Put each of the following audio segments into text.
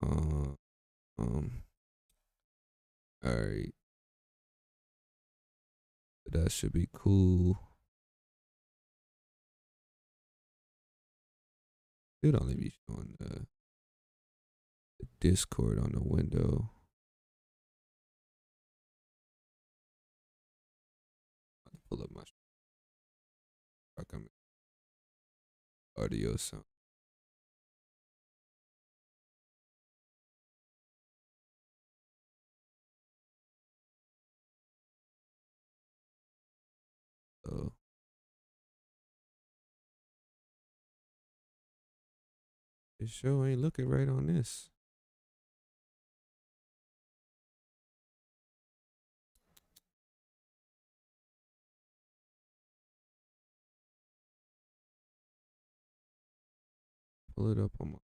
Uh, um, all right, that should be cool. It'd only be showing the Discord on the window. I'll pull up my audio sound. So it sure ain't looking right on this. Pull it up on my.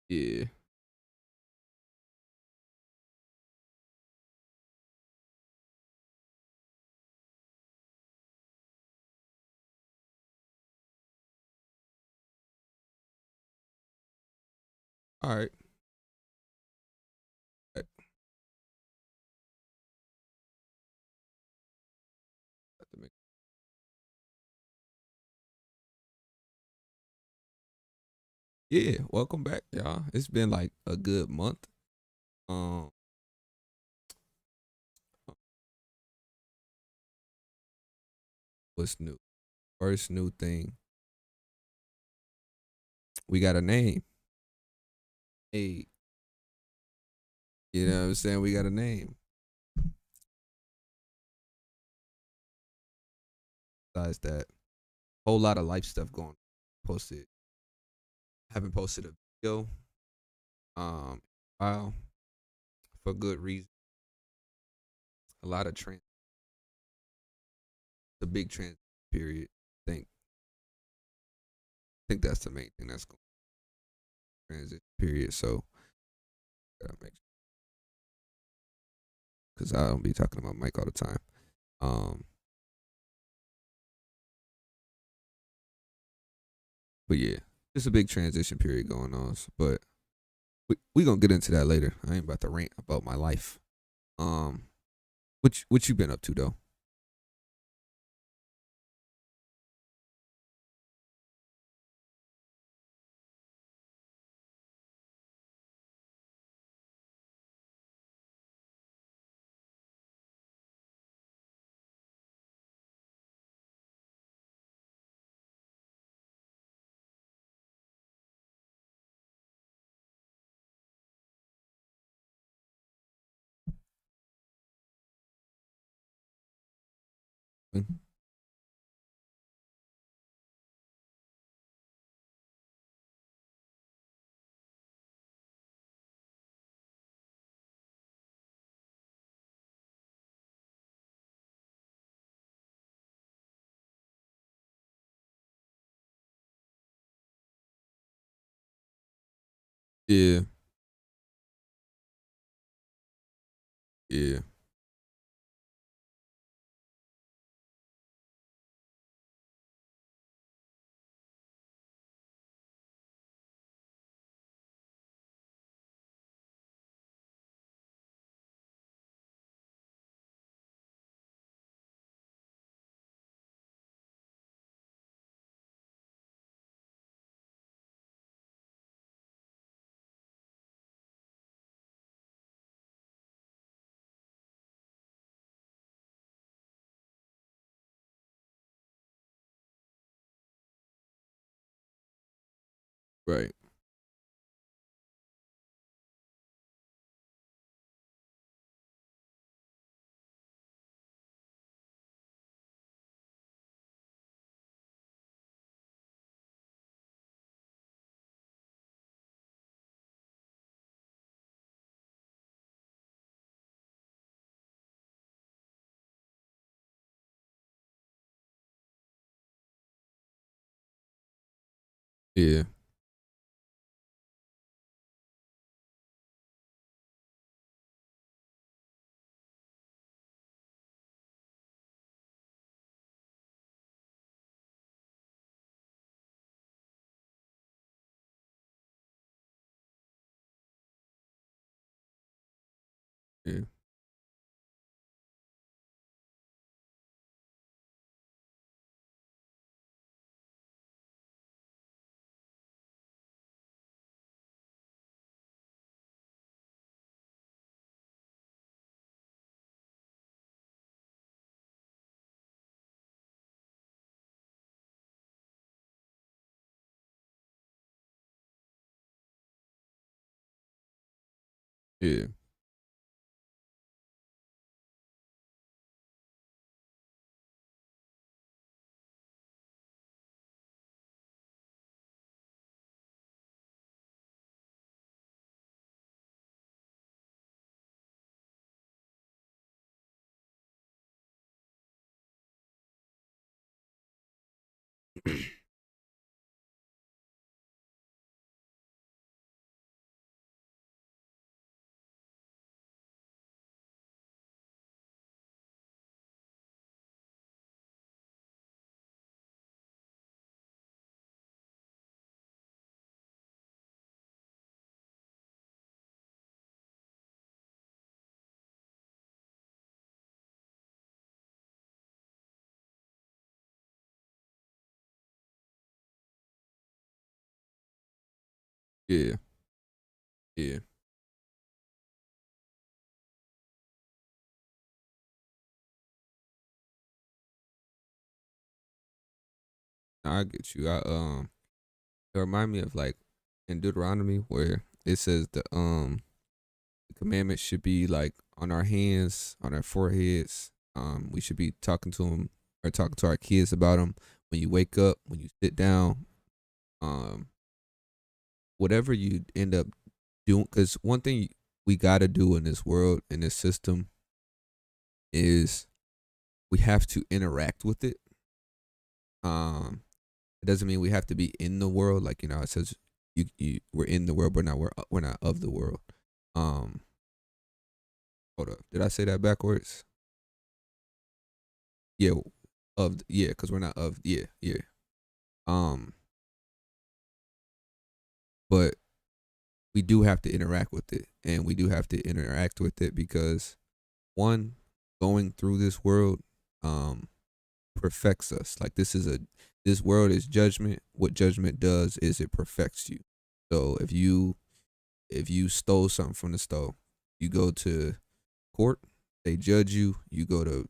Yeah. All right. Yeah, welcome back, y'all. It's been like a good month. Um, what's new? First new thing, we got a name. Hey, you know what I'm saying? We got a name. Besides that, whole lot of life stuff going. Posted, haven't posted a video. Wow, for good reason. A lot of trend, the big trend period. Think that's the main thing that's going transition period. So gotta make because I don't be talking about Mike all the time. Um, but yeah, it's a big transition period going on. But we gonna get into that later. I ain't about to rant about my life. Um, what you been up to though? Yeah, yeah, right. Yeah. Yeah. Yeah. Yeah. Yeah. I get you. It remind me of like in Deuteronomy where it says the commandments should be like on our hands, on our foreheads. We should be talking to them or talking to our kids about them when you wake up, when you sit down, um, whatever you end up doing. Because one thing we got to do in this world, in this system, is we have to interact with it. Um, it doesn't mean we have to be in the world. Like it says we're in the world, but not we're not of the world. Um, hold up, did I say that backwards? Yeah, yeah, because we're not of yeah. Um, but we do have to interact with it, and we do have to interact with it because one, going through this world, um, perfects us. Like this world is judgment. What judgment does is it perfects you. So if you stole something from the store, you go to court, they judge you, you go to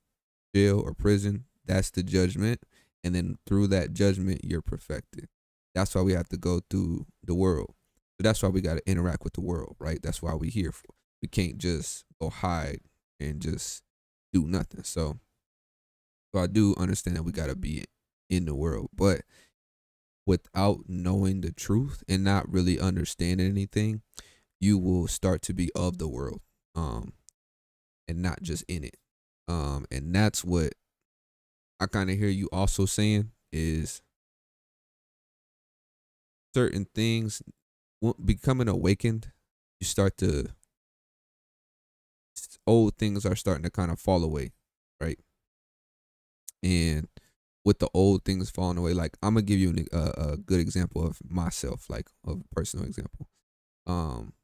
jail or prison. That's the judgment, and then through that judgment, you're perfected. That's why we have to go through the world. So that's why we got to interact with the world, right? That's why we here for. We can't just go hide and just do nothing. So I do understand that we got to be in the world, but without knowing the truth and not really understanding anything, you will start to be of the world, um, and not just in it. And that's what I kind of hear you also saying is certain things becoming awakened. You start to old things are starting to kind of fall away, right? And with the old things falling away, like I'm gonna give you a good example of myself, like a personal example. Um,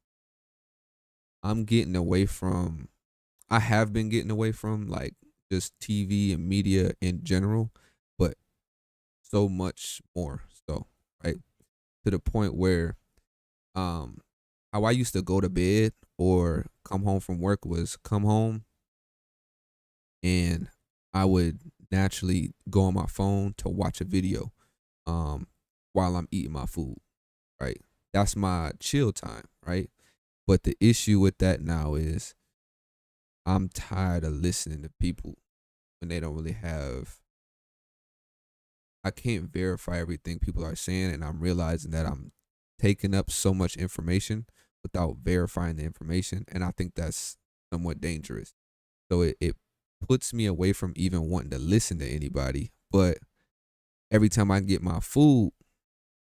I'm getting away from. I have been getting away from like just TV and media in general, but so much more so, right? To the point where um how I used to go to bed or come home from work was come home and I would naturally go on my phone to watch a video um while I'm eating my food, right? That's my chill time, right? But the issue with that now is I'm tired of listening to people when they don't really have. I can't verify everything people are saying, and I'm realizing that I'm taking up so much information without verifying the information, and I think that's somewhat dangerous. So it puts me away from even wanting to listen to anybody. But every time I get my food,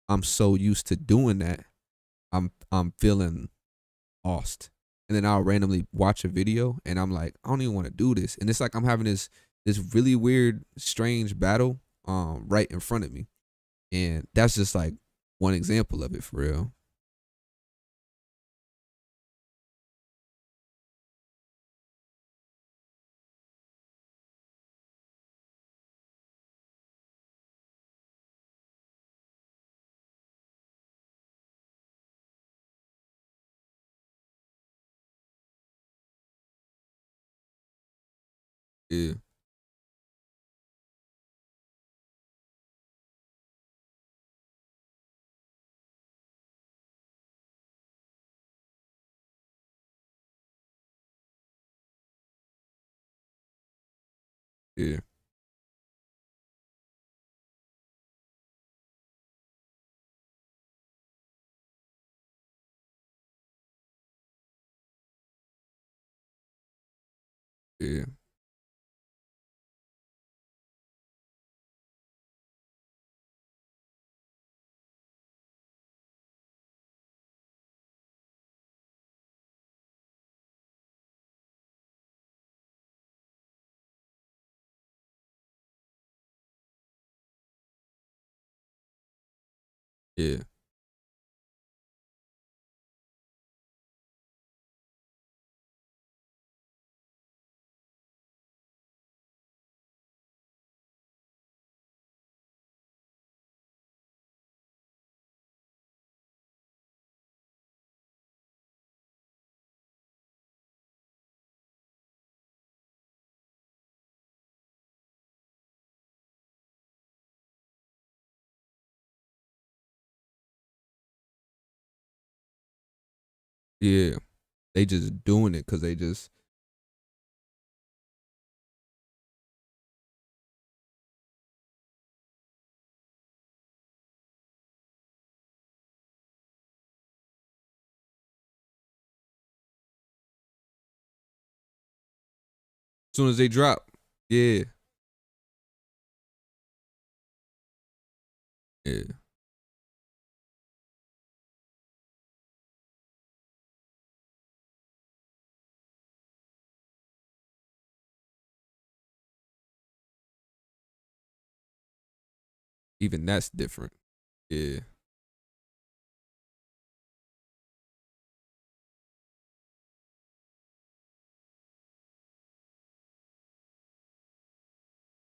I'm so used to doing that, I'm feeling lost. And then I'll randomly watch a video and I'm like, I don't even want to do this. And it's like I'm having this really weird, strange battle right in front of me. And that's just like one example of it for real. Yeah, yeah, yeah, yeah, yeah. They just doing it because they just, as soon as they drop, yeah, yeah. Even that's different. Yeah,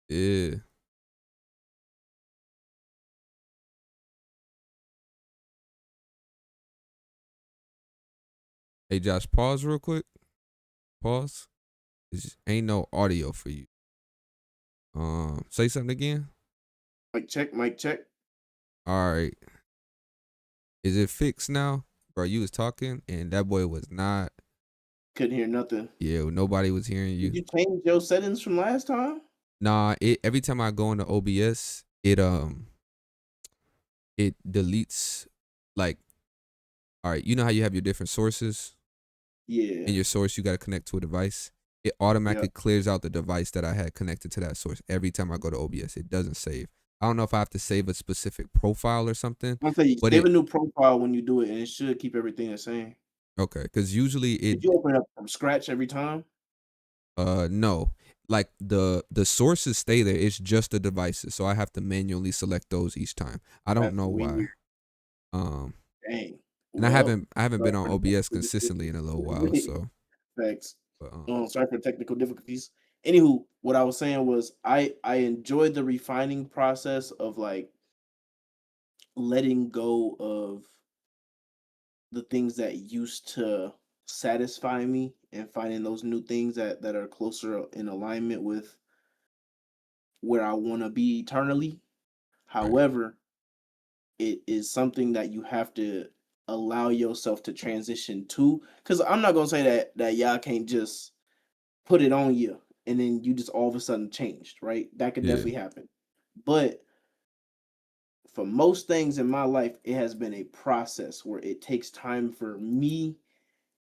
yeah. Hey, Josh, pause real quick. Pause. Ain't no audio for you. Say something again. Mic check, mic check. All right. Is it fixed now? Bro, you was talking and that boy was not. Couldn't hear nothing. Yeah, nobody was hearing Did you. you change your settings from last time? Nah, it every time I go into OBS, it deletes like, all right, you know how you have your different sources Yeah. and your source you got to connect to a device. It Yeah. automatically clears out the device that I had connected to that source every time I go to OBS. It doesn't save. I don't know if I have to save a specific profile or something, I'm gonna tell you, but save it a new profile when you do it, and it should keep everything the same. okay because usually it Did you open it up from scratch every time? no, like the sources stay there. It's just the devices, so I have to manually select those each time. I don't That's know why. weird. Um, Dang. and I Well, haven't been sorry on for the OBS technical consistently in a little while, difficulties. so Thanks. but Sorry for the technical difficulties. Anywho, what I was saying was I enjoyed the refining process of like letting go of the things that used to satisfy me and finding those new things that are closer in alignment with where I want to be eternally. right, However, it is something that you have to allow yourself to transition to, because I'm not gonna say that y'all can't just put it on you and then you just all of a sudden changed, right? That could yeah, definitely happen. But for most things in my life, it has been a process where it takes time for me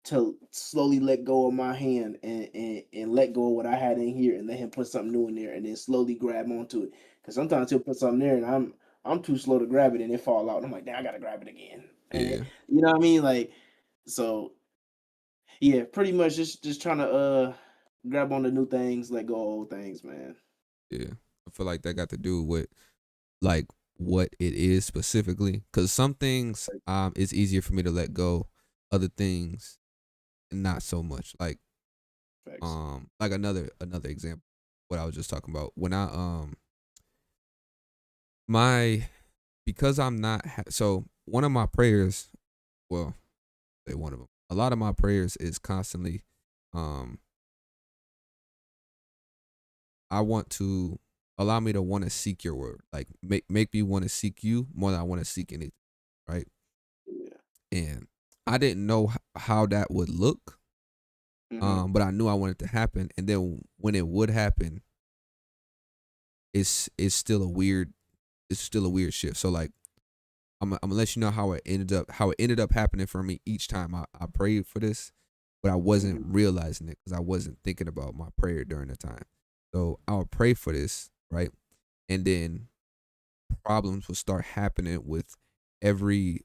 to slowly let go of my hand and let go of what I had in here and let him put something new in there and then slowly grab onto it. Because sometimes he'll put something there and I'm too slow to grab it and it fall out. And I'm like, damn, I gotta grab it again. And Yeah. you know what I mean? Like, so yeah, pretty much just trying to grab on the new things, let go of old things, man. Yeah. I feel like that got to do with like what it is specifically, because some things it's easier for me to let go, other things not so much. Facts. Like another example, what I was just talking about when I my because I'm not so one of my prayers, well, say one of them, a lot of my prayers is constantly um I want to allow me to want to seek your word, like make me want to seek you more than I want to seek anything, right? Yeah. And I didn't know how that would look, Mm-hmm. but I knew I wanted to happen, and then when it would happen, it's still a weird shift. So like I'm gonna let you know how it ended up happening for me each time I prayed for this, but I wasn't Mm-hmm. realizing it because I wasn't thinking about my prayer during the time. So I would pray for this, right? And then problems would start happening with everything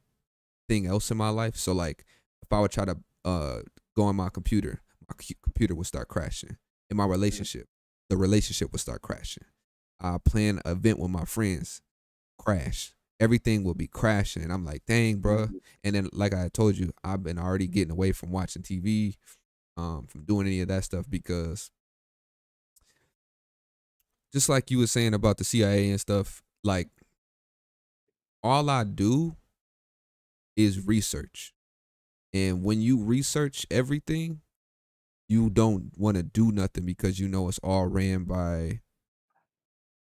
else in my life. So like if I would try to go on my computer, computer would start crashing. In my relationship, the relationship would start crashing. I plan an event with my friends, crash. Everything will be crashing. And I'm like, dang, bro. Mm-hmm. And then, like I told you, I've been already getting away from watching TV, from doing any of that stuff because just like you were saying about the CIA and stuff, like all I do is research. And when you research everything, you don't want to do nothing because you know it's all ran by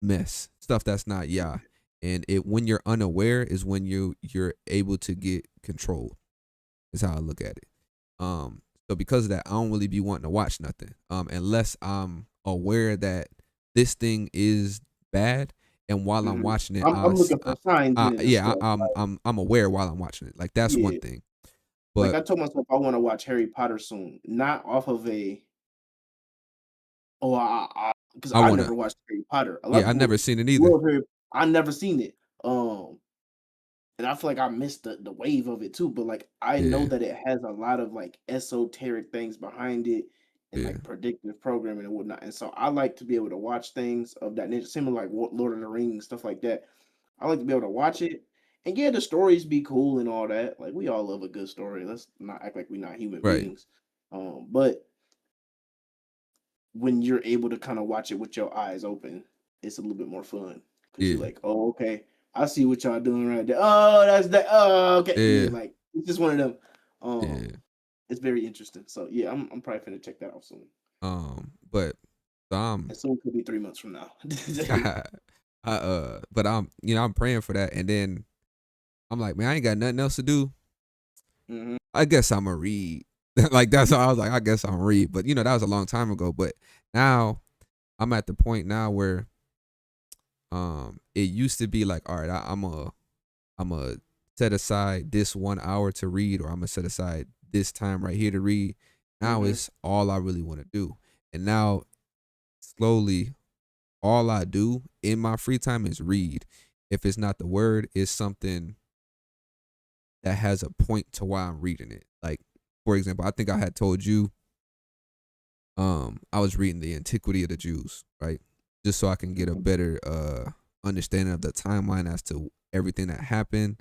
mess, stuff that's not Yah. And it when you're unaware is when you're able to get controlled. Is how I look at it. So because of that, I don't really be wanting to watch nothing. Unless I'm aware that this thing is bad, and while I'm Mm-hmm. watching it, I'm looking for signs in it and yeah, stuff. Like, I'm aware while I'm watching it. Like that's one yeah. thing. Like But I told myself I want to watch Harry Potter soon. Not off of a oh because I I wanna, never watched Harry Potter. A lot of yeah, I never people seen it either. love Harry. I never seen it. Um and I feel like I missed the wave of it too. But like I know Yeah, that it has a lot of like esoteric things behind it and yeah, like predictive programming and whatnot. And so I like to be able to watch things of that nature, similar like Lord of the Rings, stuff like that. I like to be able to watch it. And yeah, the stories be cool and all that. Like we all love a good story. Let's not act like we're not human right, beings. But when you're able to kind of watch it with your eyes open, it's a little bit more fun because you're yeah, like, oh, okay, I see what y'all doing right there. Oh, that's that. Oh, okay, yeah, yeah, like it's just one of them. yeah. It's very interesting. So yeah, I'm probably gonna check that out soon. But I'm And soon could be 3 months from now. but I'm praying for that, and then I'm like, man, I ain't got nothing else to do. Hmm. I guess I'm gonna read. Like that's how I was like, I guess I'm gonna read. But that was a long time ago. But now I'm at the point now where it used to be like, all right, I'm a set aside this 1 hour to read, or I'm gonna set aside this time right here to read. Now Hmm. it's all I really want to do, and now slowly all I do in my free time is read. If it's not the word, it's something that has a point to why I'm reading it. Like, for example, I think I had told you, I was reading the Antiquity of the Jews, right? Just so I can get a better understanding of the timeline as to everything that happened,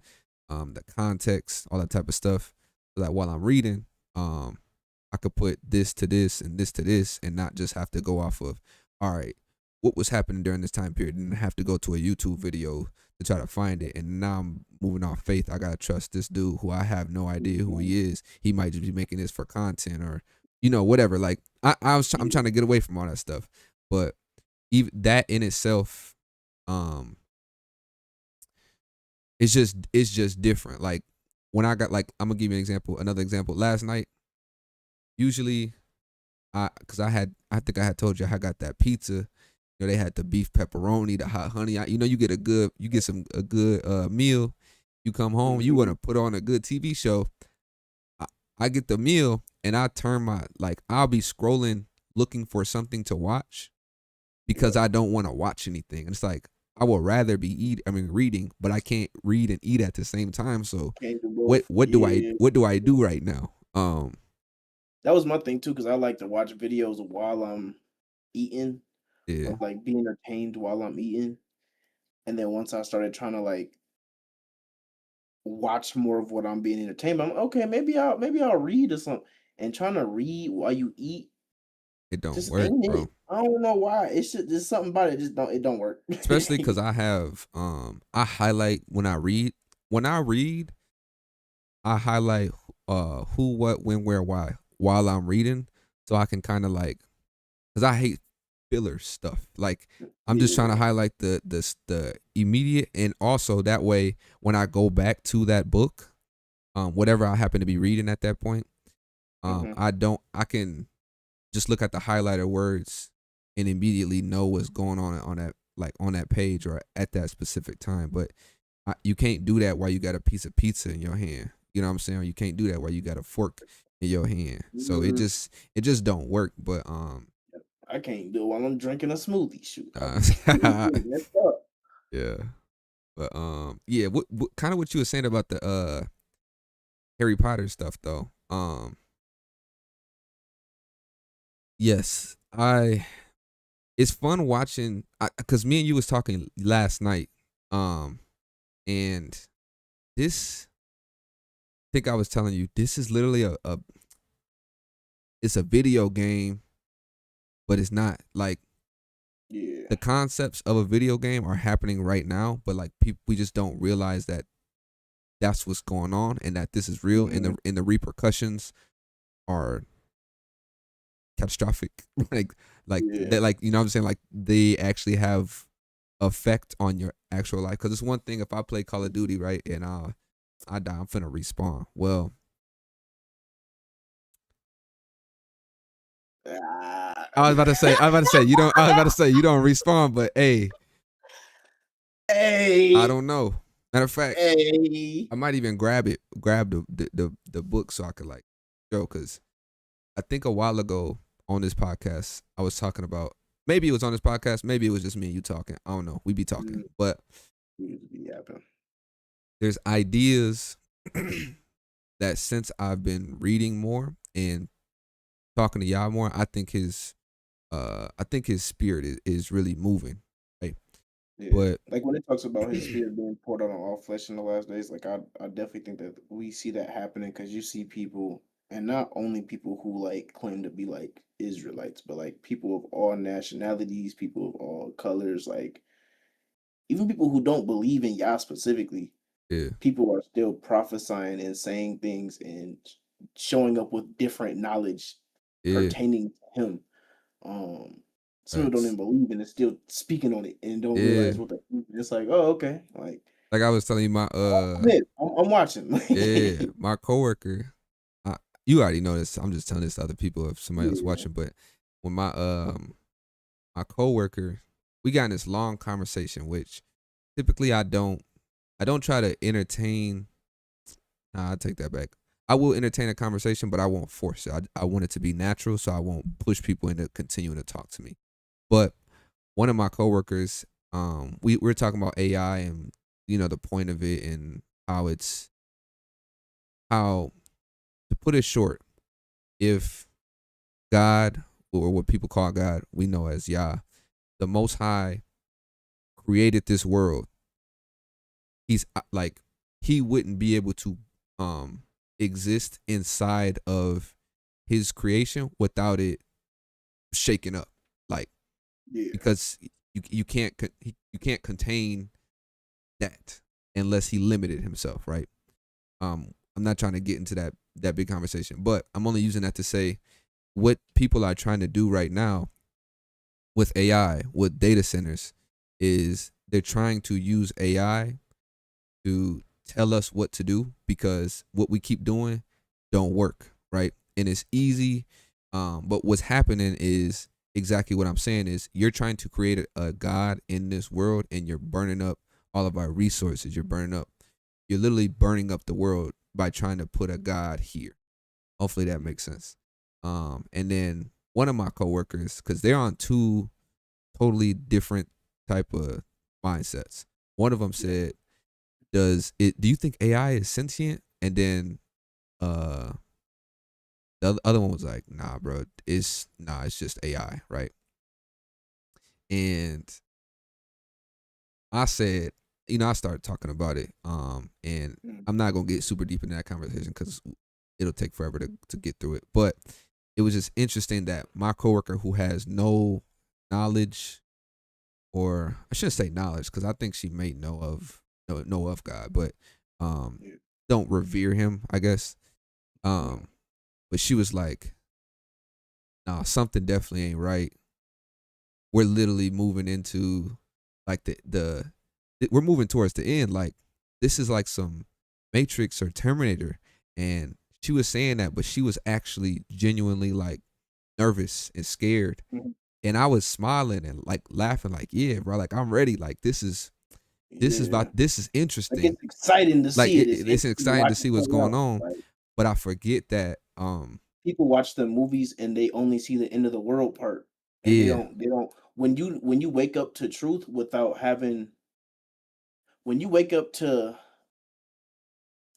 the context, all that type of stuff. So that while I'm reading, I could put this to this and this to this and not just have to go off of, all right, what was happening during this time period, and have to go to a YouTube video to try to find it. And now I'm moving off faith. I gotta trust this dude who I have no idea who he is. He might just be making this for content or whatever. Like I'm Yeah. trying to get away from all that stuff. But even that in itself, um, it's just different. Like when I got like, I'm gonna give you another example. Last night, usually cause I think I had told you I got that pizza. They had the beef pepperoni, the hot honey. You get a good meal. You come home, you want Hmm. to put on a good TV show. I, I get the meal and I turn I'll be scrolling looking for something to watch because Yeah. I don't want to watch anything. And it's like I would rather be reading, but I can't read and eat at the same time. So Can't do both. Yeah, what do I do right now? that was my thing too, because I like to watch videos while I'm eating, Yeah, or like be entertained while I'm eating. And then once I started trying to like watch more of what I'm being entertained, I'm okay. Maybe I'll read or something. And trying to read while you eat it don't just work, ain't bro. it. I don't know why. It's just there's something about it. Just don't work. Especially because I have I highlight when I read. When I read, I highlight who, what, when, where, why while I'm reading, so I can kind of like, because I hate filler stuff. Like I'm just trying to Yeah. highlight the immediate, and also that way when I go back to that book, whatever I happen to be reading at that point, Hmm. I can just look at the highlighter words and immediately know what's going on that, like on that page or at that specific time. But you can't do that while you got a piece of pizza in your hand. You know what I'm saying? You can't do that while you got a fork in your hand. So Mm, it just don't work. But I can't do it while I'm drinking a smoothie. Shoot, I'll uh, be messed up. yeah. But yeah, what kind of what you were saying about the Harry Potter stuff though. Yes, it's fun watching, cuz me and you was talking last night. And this, I think I was telling you, this is literally it's a video game, but it's not. Like Yeah. the concepts of a video game are happening right now, but like people, we just don't realize that that's what's going on and that this is real, and Hmm. the repercussions are catastrophic. like Yeah. that, like, you know what I'm saying, like they actually have effect on your actual life. Because it's one thing if I play Call of Duty, right, and I die, I'm finna respawn. Well, Ah. I was about to say you don't. I was about to say you don't respawn, but hey, I Hey, don't know. Matter of fact, hey. I might even grab the book so I could like go, because I think a while ago on this podcast I was talking about, maybe it was on this podcast, maybe it was just me and you talking. I don't know. We be talking, Mm, but needs to be happening. there's ideas that since I've been reading more and talking to y'all more, I think his spirit is really moving, right? Yeah. But Like when it talks about his spirit being poured out on all flesh in the last days, like I definitely think that we see that happening because you see people, and not only people who like claim to be like Israelites, but like people of all nationalities, people of all colors, like even people who don't believe in Yah specifically, yeah, people are still prophesying and saying things and showing up with different knowledge yeah, pertaining to him. Um, some people don't facts. even believe in it, still speaking on it and don't Yeah, realize what the it's like. Oh, okay, like like I was telling you, my I'm watching. yeah, my coworker. I, you already know this. I'm just telling this to other people if somebody else Yeah. watching. But when my coworker, we got in this long conversation, which typically I don't try to entertain. Nah, I take that back. I will entertain a conversation, but I won't force it. I want it to be natural, so I won't push people into continuing to talk to me. But one of my coworkers, we're talking about AI and the point of it and how it's how, to put it short, if God, or what people call God, we know as Yah, the Most High, created this world, he's like he wouldn't be able to exist inside of his creation without it shaking up, like, Yeah. because you can't contain that unless he limited himself, right? I'm not trying to get into that big conversation, but I'm only using that to say what people are trying to do right now with AI, with data centers, is they're trying to use AI to tell us what to do, because what we keep doing don't work, right? And it's easy. But what's happening is exactly what I'm saying is you're trying to create a God in this world, and you're burning up all of our resources. You're literally burning up the world by trying to put a God here. Hopefully that makes sense. And then one of my coworkers, because they're on two totally different type of mindsets. One of them said, do you think AI is sentient? And then uh the other one was like, nah, bro, it's just AI, right? And I said, I started talking about it. And I'm not gonna get super deep into that conversation because it'll take forever to get through it. But it was just interesting that my coworker who has no knowledge, or I shouldn't say knowledge, because I think she may know of God, but don't revere him, I guess. But she was like, nah, something definitely ain't right. We're literally moving into like we're moving towards the end. Like, this is like some Matrix or Terminator. And she was saying that, but she was actually genuinely like nervous and scared. Mhm. And I was smiling and like laughing, like, yeah, bro, like I'm ready. Like this is Like, interesting. it's exciting to Like see it. it's Interesting to exciting to watch see it what's play going out. on. Like, But I forget that people watch the movies and they only see the end of the world part, and yeah, they don't. When you wake up to truth without having, when you wake up to,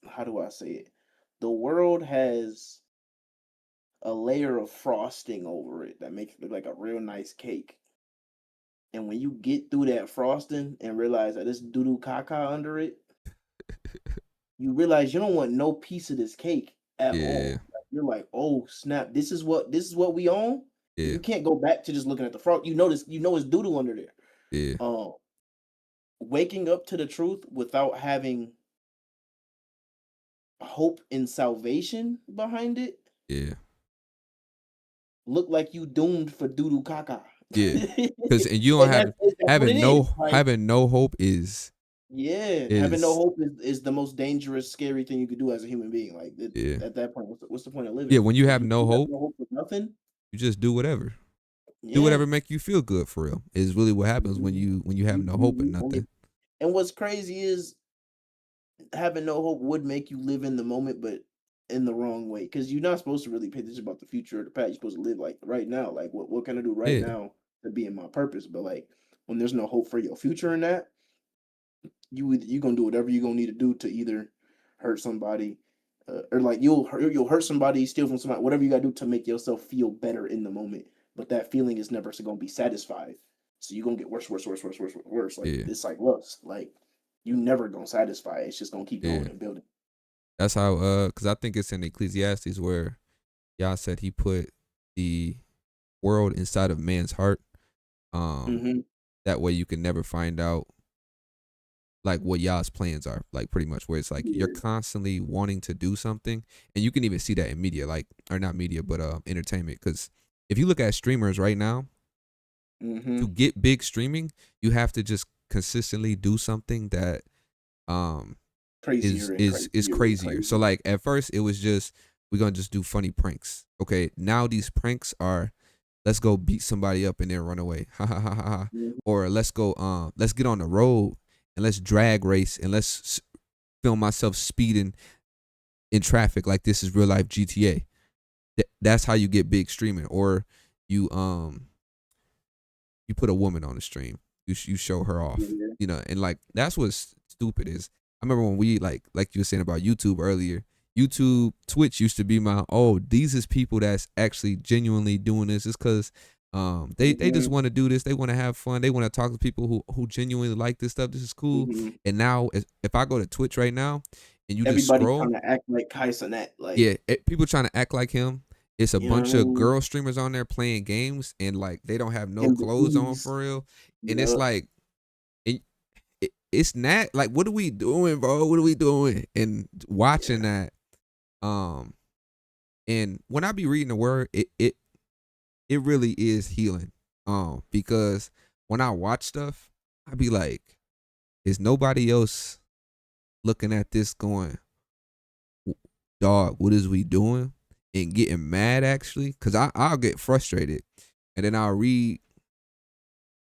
how do I say it? The world has a layer of frosting over it that makes it look like a real nice cake. And when you get through that frosting and realize that it's doo doo caca under it, you realize you don't want no piece of this cake at yeah, all. Like, you're like, oh snap, this is what we own. And yeah, you can't go back to just looking at the frog. You notice, it's doo doo under there. yeah, Um, Waking up to the truth without having hope and salvation behind it yeah, look like you doomed for doo doo caca. yeah. Because and you don't And have that's what it is. Like, having no hope yeah, having no is hope is the most dangerous, scary thing you could do as a human being. Like, yeah, at that point, what's the point of yeah. living? When you If have you, no have hope, no hope for nothing, you just do whatever. Do yeah. whatever make you feel good for real. Is really what happens when Mhm. you have no hope in You only, nothing. and what's crazy is having no hope would make you live in the moment, but in the wrong way. Because you're not supposed to really pay attention about the future or the past. You're supposed to live like right now. Like, what can I do right Yeah, now to be in my purpose? But like, when there's no hope for your future in that, you gonna do whatever you're gonna need to do to either hurt somebody, or like you'll hurt somebody, steal from somebody, whatever you gotta do to make yourself feel better in the moment. But that feeling is never gonna be satisfied. So you're gonna get worse, worse, worse, worse, worse, worse. Like, yeah, it's like lust. Like, you never gonna satisfy it. It's just gonna keep yeah. going and building. That's how because I think it's in Ecclesiastes where Yah said he put the world inside of man's heart. Um, Mm-hmm. that way you can never find out like what Yah's plans are, like pretty much where it's like you're Yeah. constantly wanting to do something, and you can even see that in media, like or not media, but entertainment. Because if you look at streamers right now, Mm-hmm. to get big streaming, you have to just consistently do something that um Crazier and is crazier and crazier. So crazier. like at first it was just we're gonna just do funny pranks. Okay, now these pranks are let's go beat somebody up and then run away. Ha ha ha ha. Ha. Mhm. Or let's get on the road and let's drag race and film myself speeding in traffic like this is real life GTA. That's how you get big streaming. Or you you put a woman on the stream. You show her off. Yeah. And like that's what's stupid is I remember when we like you were saying about YouTube earlier. YouTube, Twitch used to be my these is people that's actually genuinely doing this. It's because they just Mm-hmm. want to do this. They want to have fun. They want to talk to people who genuinely like this stuff. This is cool. Mm-hmm. And now if I go to Twitch right now and you just Everybody scroll, trying to act like Kai Cenat. Like, yeah, people trying to act like him. It's a you know what I bunch of mean? girl streamers on there playing games and like they don't have no In clothes on bikinis. for real. And it's Yup. like it's not like what are we doing, bro? What are we doing? And watching Yeah. that, and when I be reading the word, it really is healing. Because when I watch stuff, I be like, is nobody else looking at this going, dog, what is we doing? And getting mad actually, cause I'll get frustrated, and then I'll read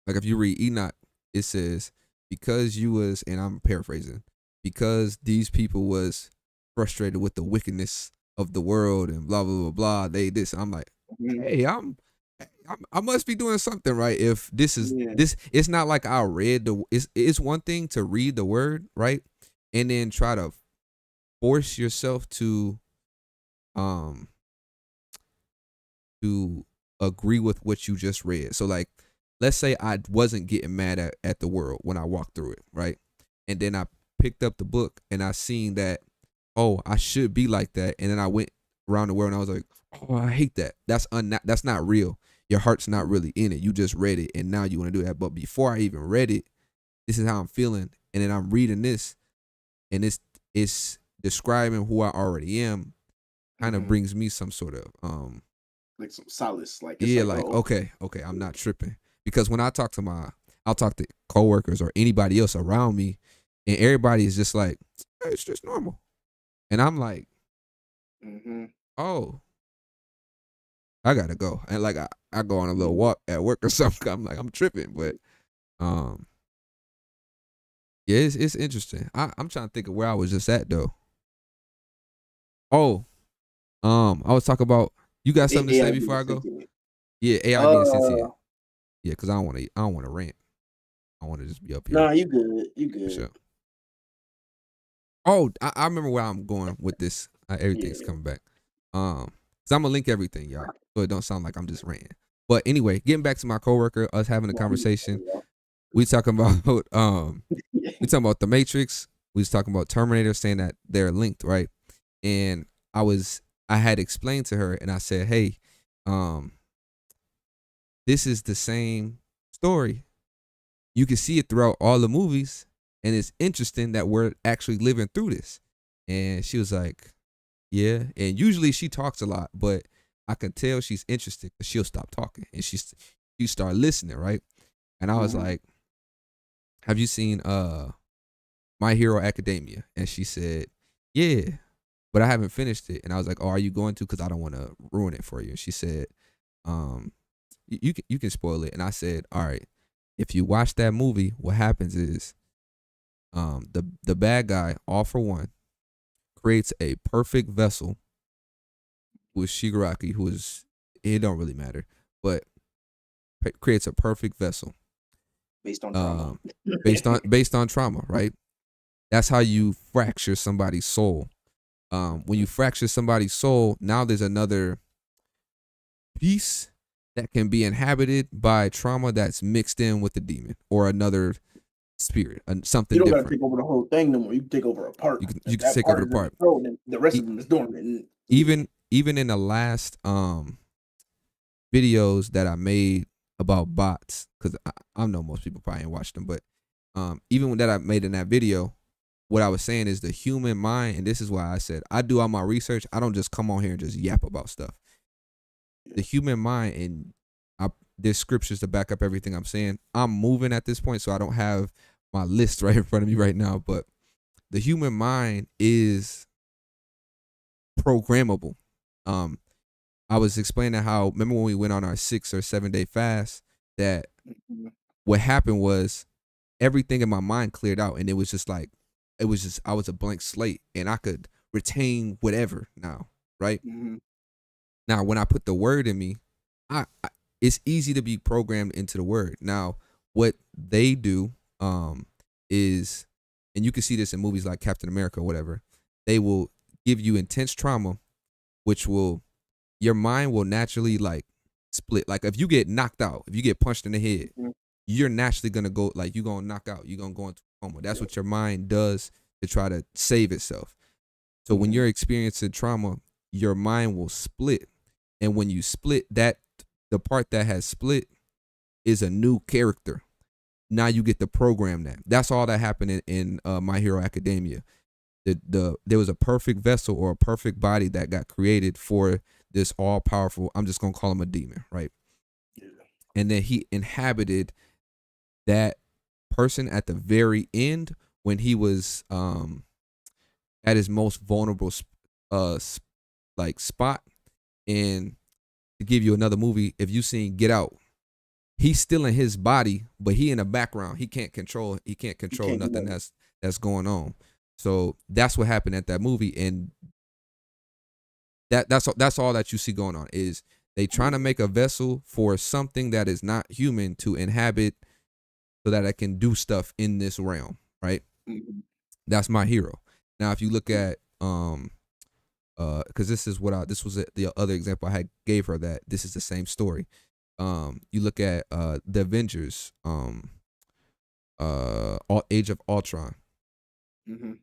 like if you read Enoch, it says because you was, and I'm paraphrasing, because these people was frustrated with the wickedness of the world and blah blah blah blah. They this. I'm like, Mhm. hey, I'm I must be doing something right. If this is Yeah. this, it's not like I read the. It's one thing to read the word, right, and then try to force yourself um to agree with what you just read. So like, let's say I wasn't getting mad at the world when I walked through it, right, and then I picked up the book and I seen that, oh, I should be like that, and then I went around the world and I was like, oh, I hate that. That's not real. Your heart's not really in it. You just read it and now you want to do that. But before I even read it, this is how I'm feeling, and then I'm reading this, and it's describing who I already am. Kind of brings me some sort of like some solace. Like it's yeah, like, like oh, okay, I'm not tripping, because when I'll talk to coworkers or anybody else around me, and everybody is just like, hey, it's just normal, and I'm like, oh, I gotta go, and like I go on a little walk at work or something. I'm like, I'm tripping, but um, yeah, it's interesting. I'm trying to think of where I was just at though. Oh, I was talking about, you got something to say AI being before I go? sentient. Yeah, AI being sentient. Uh, Yeah, because I don't want to rant. I want to just be up here nah, you good. You for good. sure. Oh, I remember where I'm going with this. Everything's Yeah. coming back. So I'm gonna link everything, y'all, so it don't sound like I'm just ranting. But anyway, getting back to my coworker, us having a conversation. We talking about we talking about the Matrix. We was talking about Terminator, saying that they're linked, right? And I had explained to her, and I said, hey, this is the same story. You can see it throughout all the movies, and it's interesting that we're actually living through this. And she was like, yeah. And usually she talks a lot, but I can tell she's interested because she'll stop talking and she start listening, right? And I was like, have you seen My Hero Academia? And she said, yeah, but I haven't finished it. And I was like, oh, are you going to? Because I don't want to ruin it for you. And she said, you can spoil it. And I said, all right, if you watch that movie, what happens is the bad guy, all for one, creates a perfect vessel with Shigaraki, who is, it don't really matter, but creates a perfect vessel Based on trauma. based on trauma, right? That's how you fracture somebody's soul. When you fracture somebody's soul, now there's another piece that can be inhabited by trauma that's mixed in with the demon or another spirit, something You don't different. gotta take over the whole thing no more. You can take over a part. You can take over the part. And the rest of them is dormant. Even in the last videos that I made about bots, because I know most people probably ain't watched them, but even when that I made in that video, what I was saying is the human mind, and this is why I said I do all my research. I don't just come on here and just yap about stuff. The human mind, and there's scriptures to back up everything I'm saying. I'm moving at this point, so I don't have my list right in front of me right now, but the human mind is programmable. I was explaining how, remember when we went on our 6 or 7 day fast, that what happened was everything in my mind cleared out, and it was just like, I was a blank slate, and I could retain whatever now, right? Now, when I put the word in me, it's easy to be programmed into the word. Now, what they do is, and you can see this in movies like Captain America or whatever, they will give you intense trauma, which will, your mind will naturally like split. Like if you get knocked out, if you get punched in the head, you're naturally gonna go, like you're gonna knock out, you're gonna go into a coma. That's what your mind does to try to save itself. So when you're experiencing trauma, your mind will split. And when you split, that the part that has split is a new character. Now you get to program that. That's all that happened in My Hero Academia. There was a perfect vessel or a perfect body that got created for this all powerful, I'm just gonna call him a demon, right? Yeah. And then he inhabited that person at the very end when he was at his most vulnerable like spot. And to give you another movie, if you seen Get Out, he's still in his body, but he in the background. He can't control nothing that's going on. So that's what happened at that movie, and that's all that you see going on is They trying to Yeah. make a vessel for something that is not human to inhabit so that I can do stuff in this realm, right? Mhm. That's my hero. Now, if you look Yeah. at because this was the other example I had gave her, that this is the same story. You look at the Avengers, Age of Ultron. Mhm.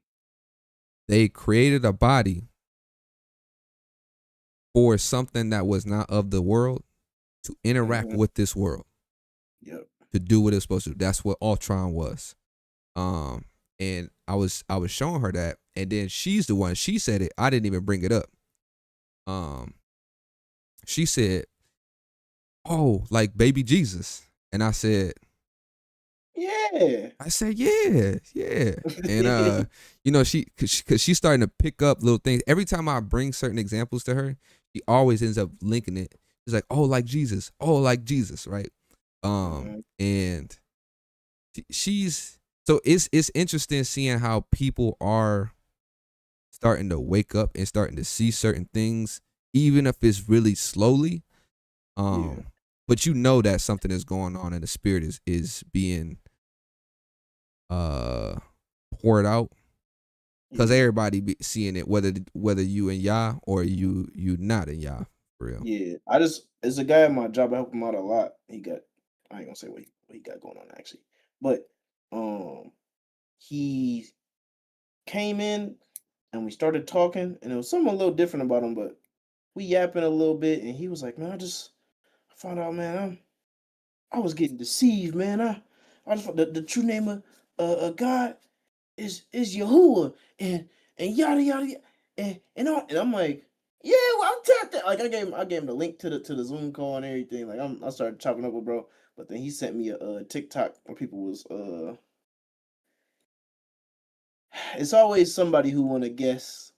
They created a body for something that was not of the world to interact Mhm. with this world, Yep. to do what it's supposed to do. That's what Ultron was. Um, and I was showing her that, and then she's the one. She said it. I didn't even bring it up. Um, she said, "Oh, like baby Jesus," and Yeah. I said, "Yeah, yeah." And cause she's starting to pick up little things. Every time I bring certain examples to her, she always ends up linking it. She's like, "Oh, like Jesus. Oh, like Jesus," right? Mhm. And she's so it's interesting seeing how people are starting to wake up and starting to see certain things, even if it's really slowly. Yeah. But you know that something is going on and the spirit is being uh poured out, because Yeah. everybody be seeing it, whether you in Yah or you not in Yah, for real. Yeah. I just it's a guy at my job. I help him out a lot. I ain't gonna say what he got going on actually, but um, he came in and we started talking, and it was something a little different about him, but we yapping a little bit, and he was like, "Man, I found out, man, I was getting deceived, man. I just the true name of God is Yahuwah and yada yada yada and I'm like, yeah, well, I'm tapped that. Like I gave him the link to the Zoom call and everything. Like I started chopping up with bro, but then he sent me a TikTok where people was it's always somebody who want to guess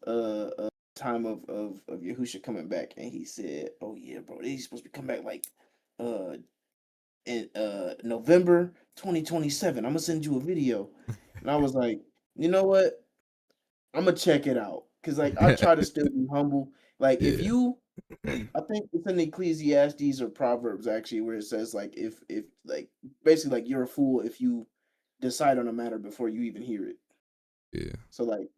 time of Yahusha coming back, and he said, "Oh yeah, bro, they supposed to come back like uh in November 2027. I'm gonna send you a video." And I was like, you know what? I'm gonna check it out. Cause like I try to still be humble. Like if Yeah. you I think it's in Ecclesiastes or Proverbs actually where it says like if like basically like you're a fool if you decide on a matter before you even hear it. Yeah. So like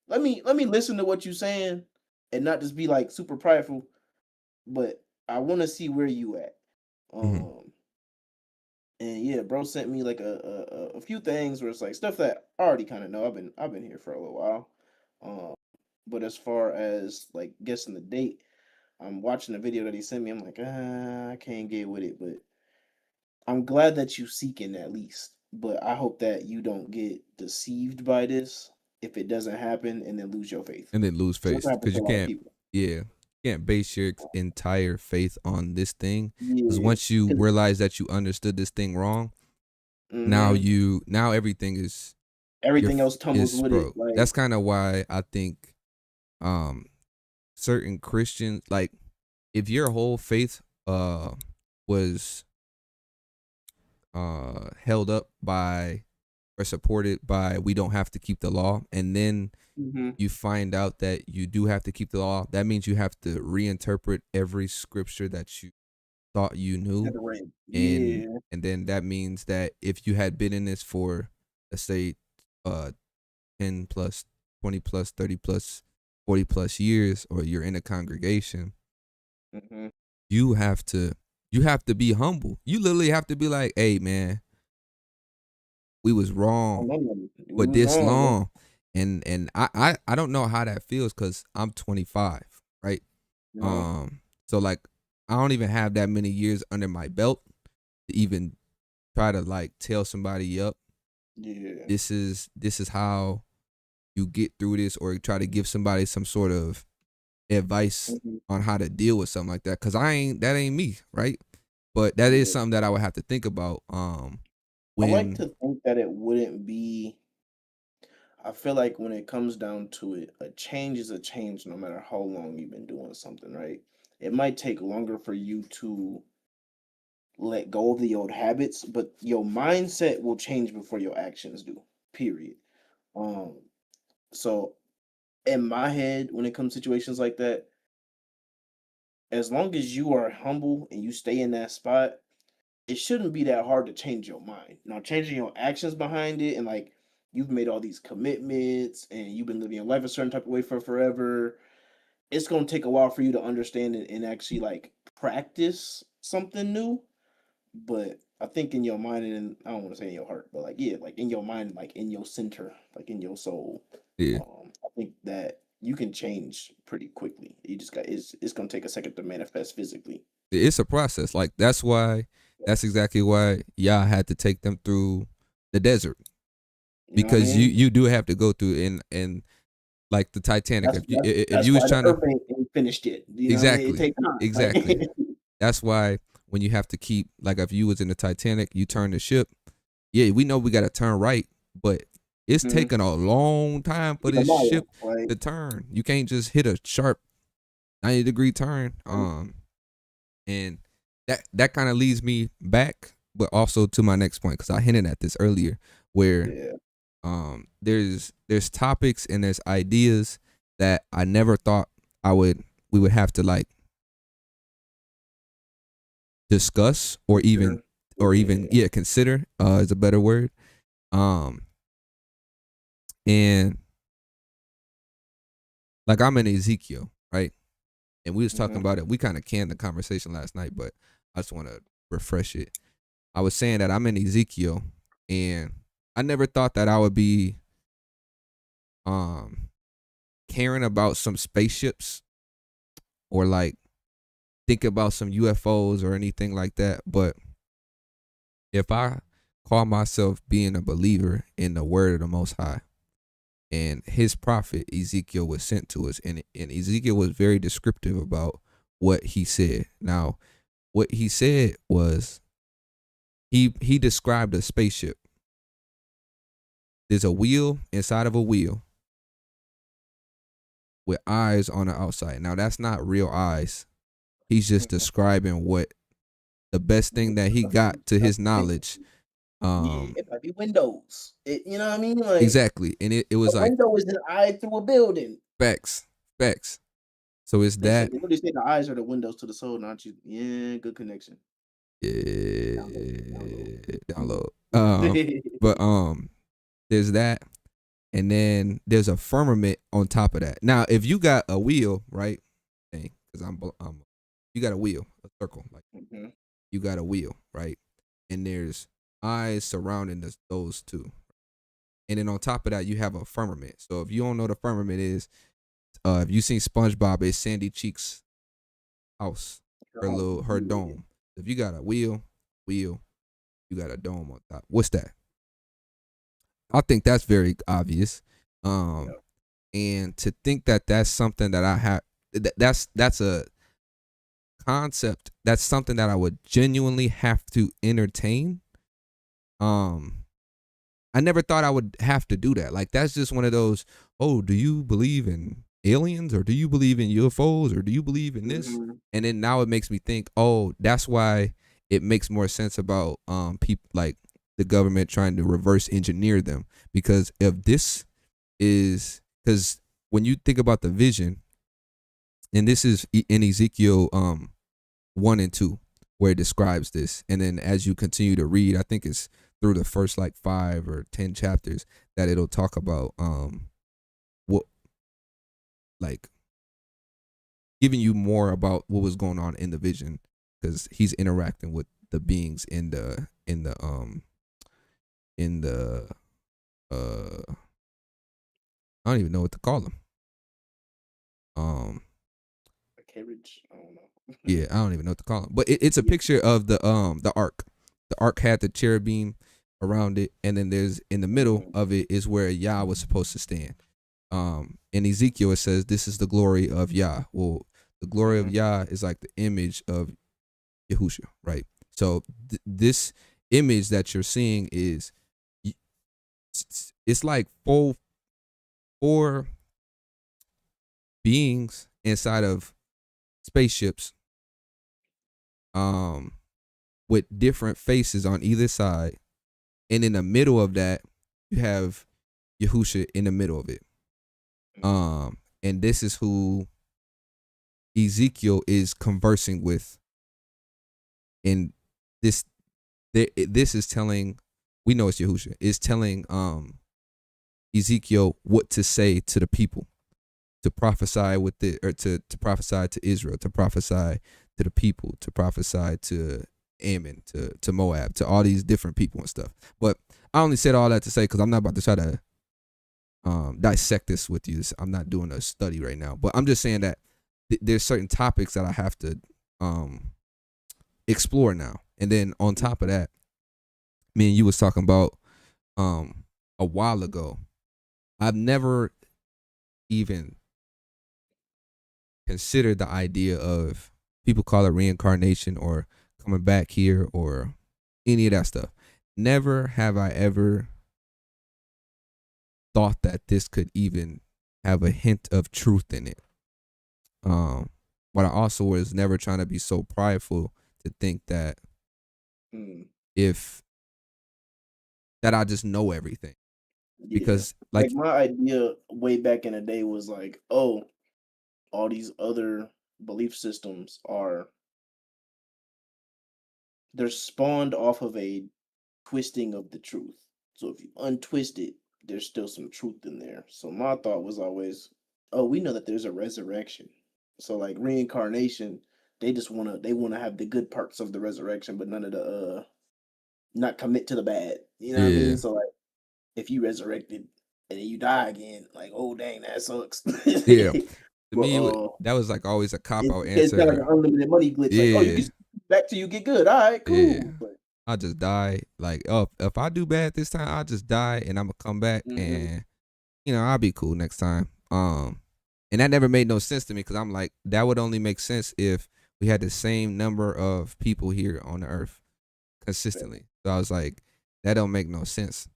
let me listen to what you're saying and not just be like super prideful, but I want to see where you at. Mhm. Um and yeah, bro sent me like a few things where it's like stuff that I already kind of know. I've been here for a little while. Um, but as far as like guessing the date, I'm watching the video that he sent me. I'm like, I can't get with it, but I'm glad that you seeking at least. But I hope that you don't get deceived by this if it doesn't happen and then lose your faith. And then lose 'Cause that's face, what happens because to you a lot of can't. people. Yeah, you can't base your entire faith on this thing, because Yeah, once you 'cause realize that you understood this thing wrong, mhm, now everything is your everything else tumbles is with it. bro. Like, That's kind of why I think um certain Christians, like, if your whole faith was held up by or supported by we don't have to keep the law, and then mhm, you find out that you do have to keep the law, that means you have to reinterpret every scripture that you thought you had knew. to rain. and Yeah, and then that means that if you had been in this for, let's say, uh 10 plus, 20 plus, 30 plus, 40 plus years, or you're in a congregation, mhm. you have to you have to be humble. You literally have to be like, hey man, we was I wrong know that. for We was this wrong, bro. long. And I don't know how that feels, because I'm 25, right? Uh-huh. So like I don't even have that many years under my belt to even try to like tell somebody up, Yeah. this is how you get through this, or try to give somebody some sort of advice Mhm. on how to deal with something like that, because that ain't me, right? But that is Yeah. something that I would have to think about I like when to think that it wouldn't be. I feel like when it comes down to it, a change is a change no matter how long you've been doing something, right? It might take longer for you to let go of the old habits, but your mindset will change before your actions do. Period. Um, so in my head, when it comes to situations like that, as long as you are humble and you stay in that spot, it shouldn't be that hard to change your mind. Now, changing your actions behind it, and like you've made all these commitments and you've been living your life a certain type of way for forever, it's gonna take a while for you to understand and actually like practice something new. But I think in your mind and I don't want to say in your heart, but like yeah, like in your mind, like in your center, like in your soul, Yeah, I think that you can change pretty quickly. You just got it's gonna take a second to manifest physically. it's a process. Like that's exactly why Yah had to take them through the desert, You know what I because mean? you do have to go through and like the Titanic. That's that's If that's you was why the trying to earth ain't finished yet. You know what I mean? It exactly takes time. Like exactly that's why when you have to keep, like if you was in the Titanic, you turn the ship. Yeah, we know we got to turn right, but it's mhm. taking a long time for Take a this mile. ship Like to turn. You can't just hit a sharp 90-degree turn. And that kind of leads me back, but also to my next point, because I hinted at this earlier, where yeah. there's topics and there's ideas that I never thought we would have to like discuss or even Consider. Yeah. yeah, consider is a better word. Um and like I'm in Ezekiel, right? And we was talking Mhm. about it. We kind of canned the conversation last night, but I just want to refresh it. I was saying that I'm in Ezekiel, and I never thought that I would be um caring about some spaceships or like think about some UFOs or anything like that. But if I call myself being a believer in the word of the Most High, and his prophet Ezekiel was sent to us, and Ezekiel was very descriptive about what he said. Now, what he said was he described a spaceship. There's a wheel inside of a wheel with eyes on the outside. Now that's not real eyes. He's just Mhm. describing what the best thing that he got to his knowledge. Yeah, Um it might be windows. You know what I mean? Like exactly. And it a was like window is an eye through a building. facts. Facts. So it's They said that they really say the eyes are the windows to the soul, not you. Yeah, good connection. Download, download. download. But there's that, and then there's a firmament on top of that. Now, if you got a wheel, right? Because you got a wheel, a circle, like Mhm. you got a wheel, right? And there's eyes surrounding those two, and then on top of that, you have a firmament. So if you don't know what a firmament is, if you seen SpongeBob, it's Sandy Cheeks' house, her Yeah. dome. If you got a wheel, you got a dome on top. What's that? I think that's very obvious. Um, Yeah. and to think that that's something that I have, that's a concept. That's something that I would genuinely have to entertain. Um, I never thought I would have to do that. Like that's just one of those. Oh, do you believe in aliens, or do you believe in UFOs, or do you believe in this? Mhm. And then now it makes me think. Oh, that's why it makes more sense about people like the government trying to reverse engineer them, because if this is because when you think about the vision, and this is in Ezekiel 1 and 2 where it describes this, and then as you continue to read, I think it's through the first like 5 or 10 chapters that it'll talk about what like giving you more about what was going on in the vision, because he's interacting with the beings in the I don't even know what to call them. um A carriage. I don't know. Yeah, I don't even know what to call it. But it's a Yeah. picture of the ark. The ark had the cherubim around it, and then there's in the middle Mhm. of it is where Yah was supposed to stand. In Ezekiel it says this is the glory of Yah. Well, the glory of Mhm. Yah is like the image of Yahusha, right? So this image that you're seeing is it's like four beings inside of spaceships, um, with different faces on either side, and in the middle of that you have Yahusha in the middle of it. And this is who Ezekiel is conversing with, and this this is telling, we know it's Yahusha, is telling Ezekiel what to say to the people, to prophesy with it, or to prophesy to Israel, to prophesy to the people, to prophesy to Ammon, to Moab, to all these different people and stuff. But I only said all that to say, because I'm not about to try to dissect this with you. I'm not doing a study right now, but I'm just saying that there's certain topics that I have to explore now. And then on top of that, me and you was talking about a while ago. I've never even considered the idea of, people call it reincarnation or coming back here or any of that stuff. Never have I ever thought that this could even have a hint of truth in it. But I also was never trying to be so prideful to think that if that I just know everything. Yeah. Because like my idea way back in the day was like, oh, all these other belief systems they're spawned off of a twisting of the truth. So if you untwist it, there's still some truth in there. So my thought was always, oh, we know that there's a resurrection. So like reincarnation, they wanna have the good parts of the resurrection, but none of the not commit to the bad. You know what I mean? So like if you resurrected and then you die again, like, oh dang, that sucks. Yeah. To But me, that was like always a cop out it's kind of answer. like an unlimited money glitch. Yeah. Like, oh, you can back till you get good. All right, cool. Yeah. But I just die. Like, oh, if I do bad this time, I'll just die and I'm gonna come back and I'll be cool next time. And that never made no sense to me, because I'm like, that would only make sense if we had the same number of people here on the earth consistently. So I was like, that don't make no sense.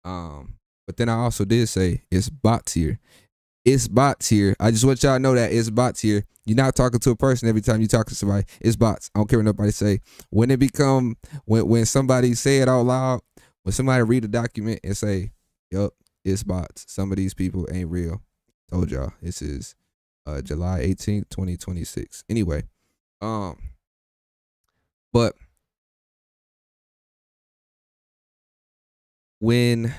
But then I also did say it's bots here. It's bots here. I just want y'all to know that it's bots here. You're not talking to a person every time you talk to somebody. It's bots. I don't care what nobody say. When it become, when somebody say it out loud, when somebody read a document and say, yup, it's bots. Some of these people ain't real. Told y'all. This is July 18th, 2026. Anyway, but when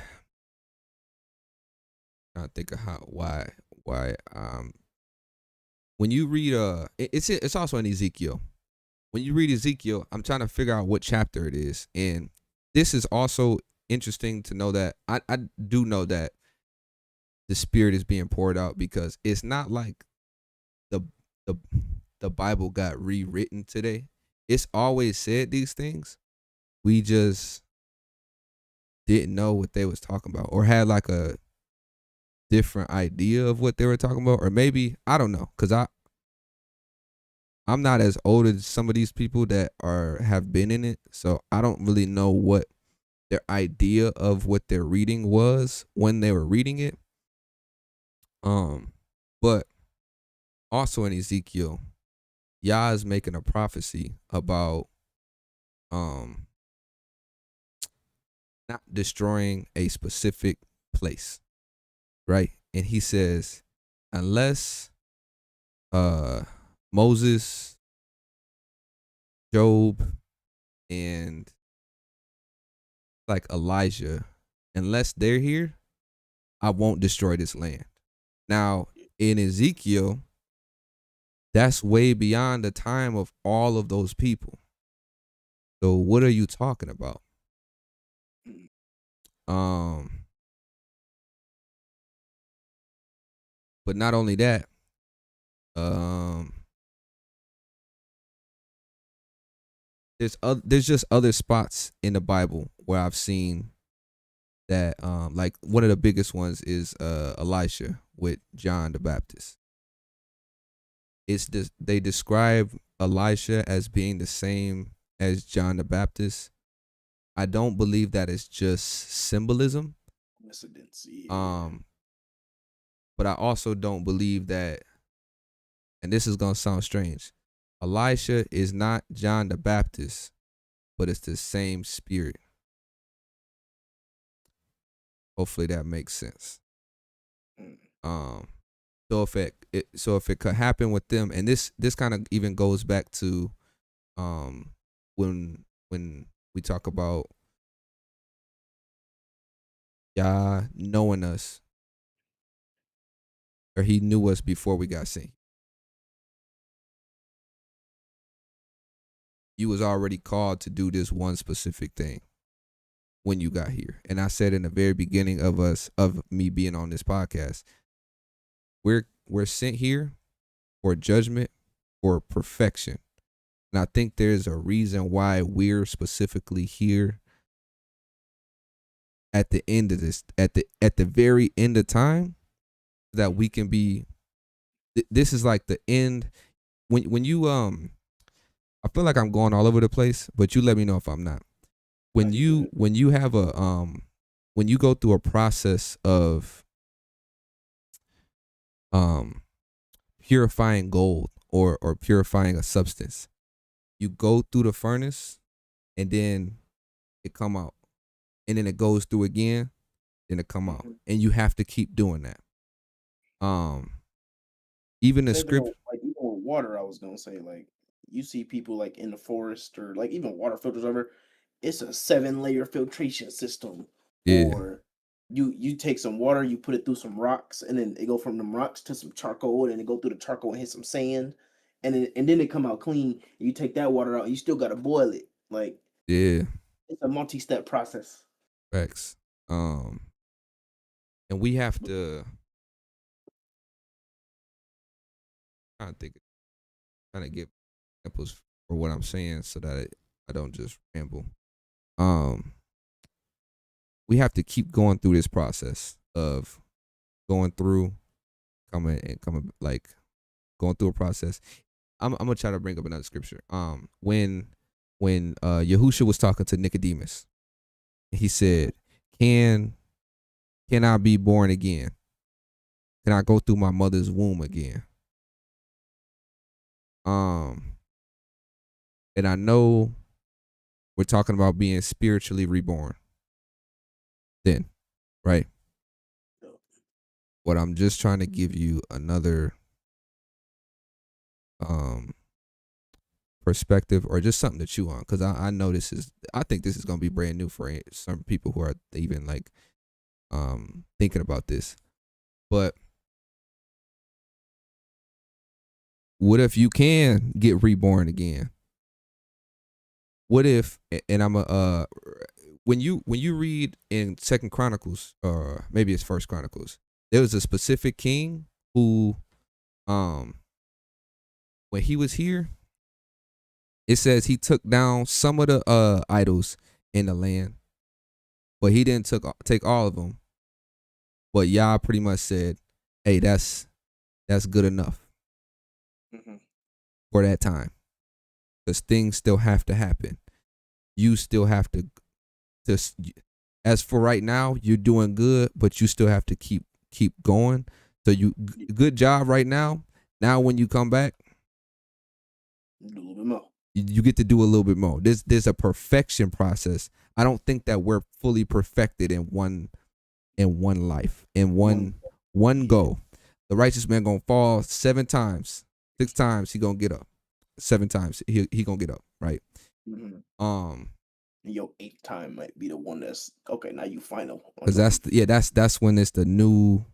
I think of why when you read it's also in Ezekiel. When you read Ezekiel, I'm trying to figure out what chapter it is, and this is also interesting to know that I do know that the Spirit is being poured out, because it's not like the the Bible got rewritten today. It's always said these things. We just didn't know what they was talking about, or had like a different idea of what they were talking about, or maybe I don't know, because I'm not as old as some of these people that have been in it, so I don't really know what their idea of what they're reading was when they were reading it. But also in Ezekiel, Yah is making a prophecy about not destroying a specific place, right? And he says, unless Moses, Job, and like Elijah, unless they're here, I won't destroy this land. Now, in Ezekiel, that's way beyond the time of all of those people. So what are you talking about? But not only that, there's just other spots in the Bible where I've seen that like one of the biggest ones is Elisha with John the Baptist. They describe Elisha as being the same as John the Baptist. I don't believe that it's just symbolism. But I also don't believe that, and this is gonna sound strange, Elisha is not John the Baptist, but it's the same spirit. Hopefully that makes sense. So if it could happen with them, and this kind of even goes back to um when we talk about Yah knowing us, or he knew us before we got sent. You was already called to do this one specific thing when you got here. And I said in the very beginning of me being on this podcast, we're sent here for judgment or perfection. And I think there's a reason why we're specifically here at the end of this, at the very end of time, that we can be. This is like the end. When you I feel like I'm going all over the place, but you let me know if I'm not. When you have when you go through a process of purifying gold or purifying a substance, you go through the furnace and then it come out, and then it goes through again, then it come out, and you have to keep doing that. Even the script, like even with water, I was gonna say, like, you see people like in the forest or like even water filters over, it's a 7-layer filtration system. yeah, Or you take some water, you put it through some rocks, and then it go from them rocks to some charcoal, and it go through the charcoal and hit some sand, and then it come out clean. You take that water out, you still gotta boil it. Like, yeah, it's a multi-step process. facts. And we have to. I think kind of give examples for what I'm saying so that I don't just ramble. Um, we have to keep going through this process of going through, coming, like going through a process. I'm gonna try to bring up another scripture. When Yahusha was talking to Nicodemus, he said, "Can I be born again? Can I go through my mother's womb again?" And I know we're talking about being spiritually reborn. Then, right? But I'm just trying to give you another perspective, or just something to chew on, because I know I think this is gonna be brand new for some people who are even like thinking about this. But what if you can get reborn again? What if, and I'm a when you read in Second Chronicles, or maybe it's First Chronicles, there was a specific king who when he was here, it says he took down some of the idols in the land, but he didn't take all of them. But Yah pretty much said, "Hey, that's good enough for that time, because things still have to happen. You still have to as for right now, you're doing good, but you still have to keep going. So good job right now. Now when you come back, do a little bit more. You get to do a little bit more. There's a perfection process. I don't think that we're fully perfected in one life, in one go. The righteous man gonna fall 7 times, 6 times he gonna get up, 7 times he gonna get up, right? Your 8th time might be the one that's okay. Now you final, because that's when it's the new.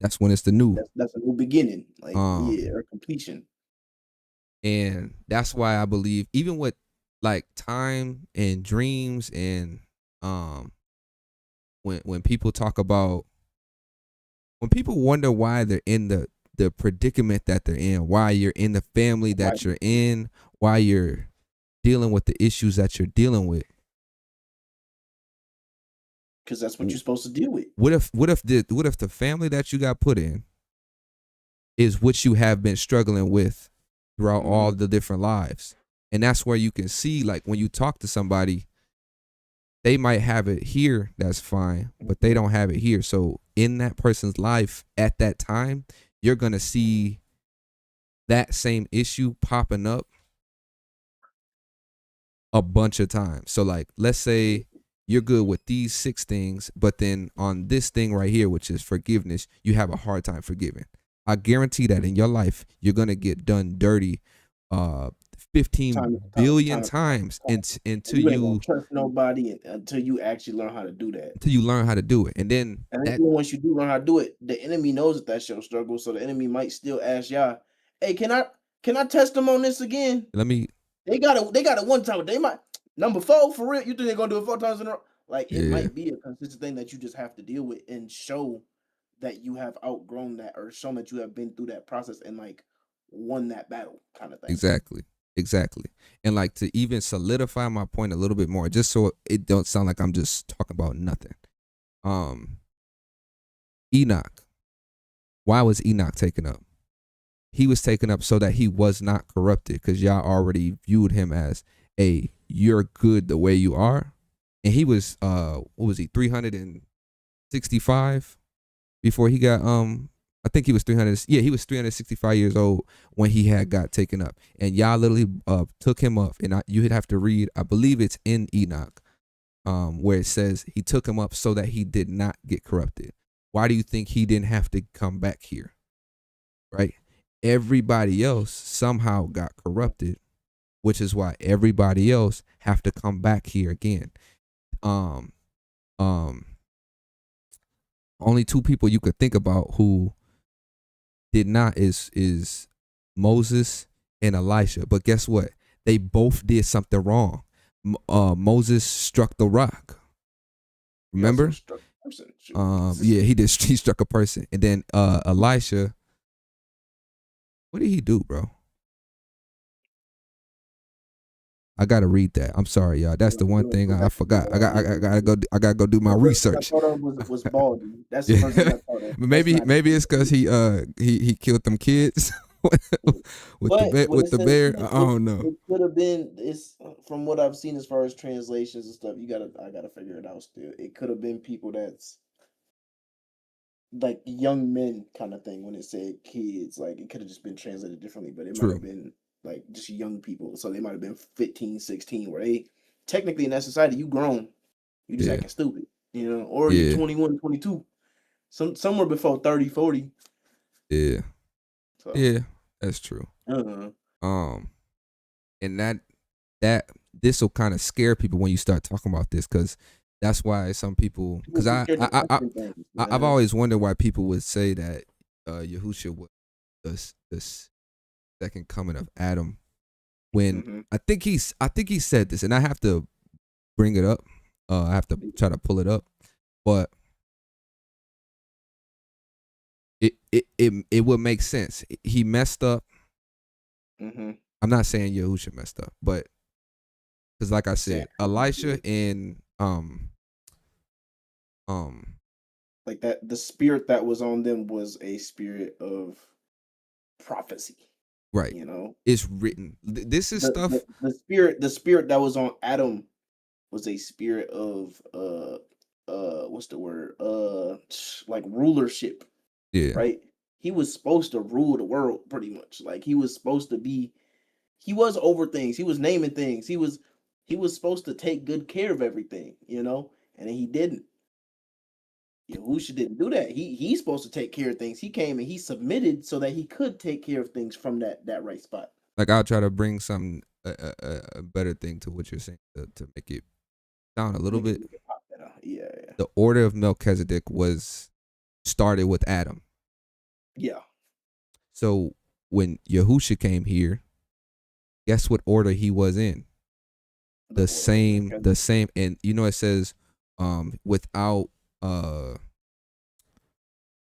That's when it's the new. That's a new beginning, like or completion. And that's why I believe, even with like time and dreams, and when people talk about, when people wonder why they're in the predicament that they're in, why you're in the family that you're in, why you're dealing with the issues that you're dealing with, because that's what you're supposed to deal with. What if the family that you got put in is what you have been struggling with throughout all the different lives? And that's where you can see, like, when you talk to somebody, they might have it here, that's fine, but they don't have it here. So in that person's life at that time, you're gonna see that same issue popping up a bunch of times. So like, let's say you're good with these 6 things, but then on this thing right here, which is forgiveness, you have a hard time forgiving. I guarantee that in your life, you're gonna get done dirty, uh, 15 billion times and you ain't gonna trust nobody until you actually learn how to do that. until you learn how to do it, and then And that even once you do learn how to do it, the enemy knows that that's your struggle. So the enemy might still ask Yah, "Hey, can I test them on this again?" let me They got it one time, but they might number 4 for real. You think they're gonna do it 4 times in a row? Like it yeah might be a consistent thing that you just have to deal with and show that you have outgrown that or shown that you have been through that process and like won that battle kind of thing. exactly, and like to even solidify my point a little bit more, just so it don't sound like I'm just talking about nothing. Enoch, why was Enoch taken up? He was taken up so that he was not corrupted, because Yah already viewed him as you're good the way you are. And he was what was he, 365 before he got I think he was 300, yeah, he was 365 years old when he had got taken up. And Yah literally took him up, and you would have to read, I believe it's in Enoch, where it says he took him up so that he did not get corrupted. Why do you think he didn't have to come back here? Right? Everybody else somehow got corrupted, which is why everybody else have to come back here again. Only 2 people you could think about who did not is Moses and Elisha. But guess what? They both did something wrong. Moses struck the rock. Remember? Yeah, he struck a person. And then Elisha, what did he do, bro? I gotta read that. I'm sorry, y'all. That's the one thing I forgot. I gotta go do my research. I thought of was Baldy. That's the first thing I thought of. Maybe it's because he killed them kids with the bear. I don't know. It could have been. It's from what I've seen as far as translations and stuff. I gotta figure it out still. It could have been people that's like young men kind of thing when it said kids. Like it could have just been translated differently, but it might have been like just young people. So they might have been 15, 16, where they technically in that society, you grown. You just acting stupid, or you're 21, 22. Somewhere before 30, 40. Yeah. So. Yeah, that's true. Uh-huh. And that this will kind of scare people when you start talking about this, because that's why some people, because I've always wondered why people would say that Yahusha was the second coming of Adam, when I think he said this, and I have to bring it up. I have to try to pull it up, but it would make sense. He messed up. I'm not saying Yahusha messed up, but because like I said, Elisha and like that, the spirit that was on them was a spirit of prophecy, right? It's written. This is stuff. The spirit that was on Adam was a spirit of what's the word? Like rulership. Yeah. Right. He was supposed to rule the world pretty much. Like he was supposed to be. He was over things. He was naming things. He was supposed to take good care of everything, and he didn't. Yahusha didn't do that. He's supposed to take care of things. He came and he submitted so that he could take care of things from that right spot. Like I'll try to bring some a better thing to what you're saying to make it sound a little bit. Yeah. The order of Melchizedek was started with Adam. Yeah. So when Yahusha came here, guess what order he was in? The same, and it says without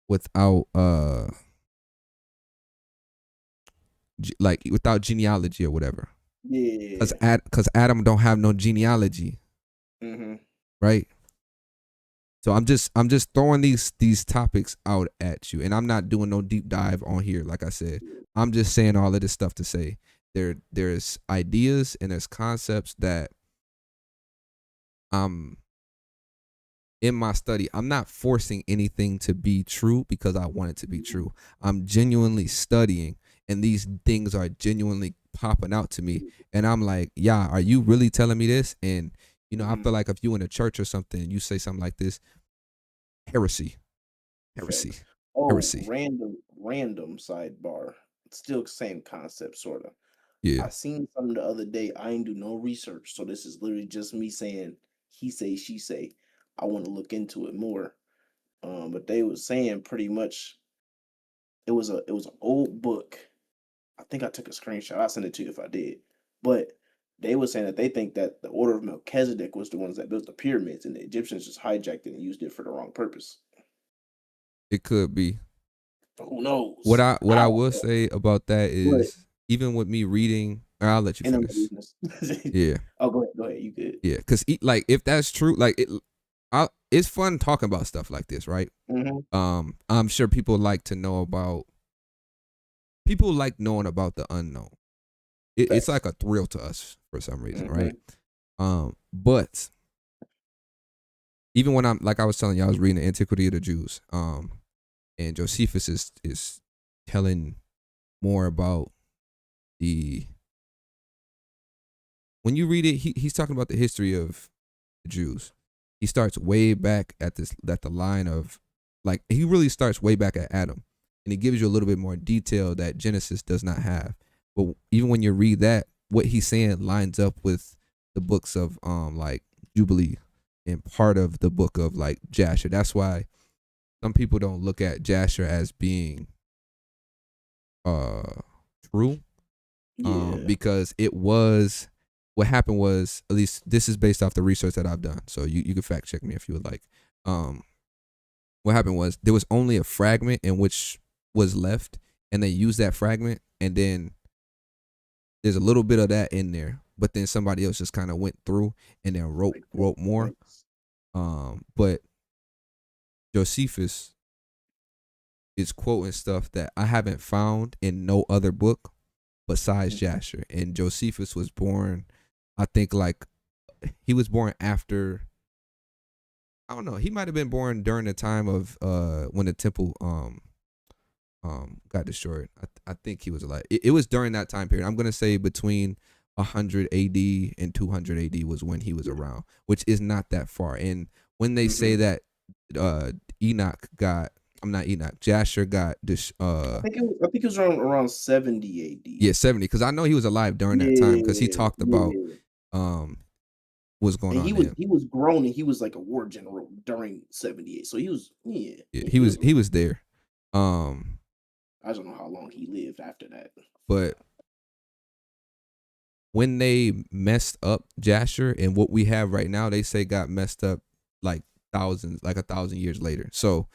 without genealogy or whatever. Yeah. Because Adam don't have no genealogy. Right? So I'm just throwing these topics out at you, and I'm not doing no deep dive on here. Like I said, I'm just saying all of this stuff to say there's ideas and there's concepts that in my study, I'm not forcing anything to be true because I want it to be true. I'm genuinely studying, and these things are genuinely popping out to me, and I'm like, yeah, are you really telling me this? And I feel like if you in a church or something, you say something like this, heresy. Oh, random sidebar. Still same concept, sorta. Yeah, I seen something the other day. I ain't do no research, so this is literally just me saying he say she say. I want to look into it more. But they was saying pretty much it was an old book. I think I took a screenshot. I'll send it to you if I did. But they were saying that they think that the order of Melchizedek was the ones that built the pyramids, and the Egyptians just hijacked it and used it for the wrong purpose. it could be. But who knows? What I I don't will know. say about that But is even with me reading, I'll let you in the finish. business. Yeah, Oh, go ahead. Go ahead. You good? yeah, because like if that's true, like it's fun talking about stuff like this, right? Mm-hmm. I'm sure people like to know about. People like knowing about the unknown. It's Facts. like a thrill to us for some reason, Mm-hmm. right? But even when I'm like I was telling you, I was reading the Antiquity of the Jews. And Josephus is telling more about the when you read it, he's talking about the history of the Jews. He starts way back at the line of like he really starts way back at Adam, and he gives you a little bit more detail that Genesis does not have. But even when you read that, what he's saying lines up with the books of like Jubilee and part of the book of like Jasher. That's why some people don't look at Jasher as being true, Yeah. because it was what happened was, at least this is based off the research that I've done, so you can fact check me if you would like. What happened was there was only a fragment in which was left, and they used that fragment, and then there's a little bit of that in there, but then somebody else just kind of went through and then wrote Like wrote more. points. But Josephus is quoting stuff that I haven't found in no other book besides Jasher. And Josephus was born, I think, like he was born after. I don't know. He might have been born during the time of when the temple got destroyed. I think he was alive. It was during that time period. I'm gonna say between 100 AD and 200 AD was when he was around, which is not that far. And when they say that Enoch got, I'm not Enoch, Jasher got this. I think it was around 70 AD. Yeah, 70. Because I know he was alive during that time because he Yeah, talked about yeah. what's going And on then. he was grown and he was like a war general during 78. So he was Yeah, he was he was there. Um, I don't know how long he lived after that. but when they messed up Jasher and what we have right now, they say got messed up like like 1,000 years later. So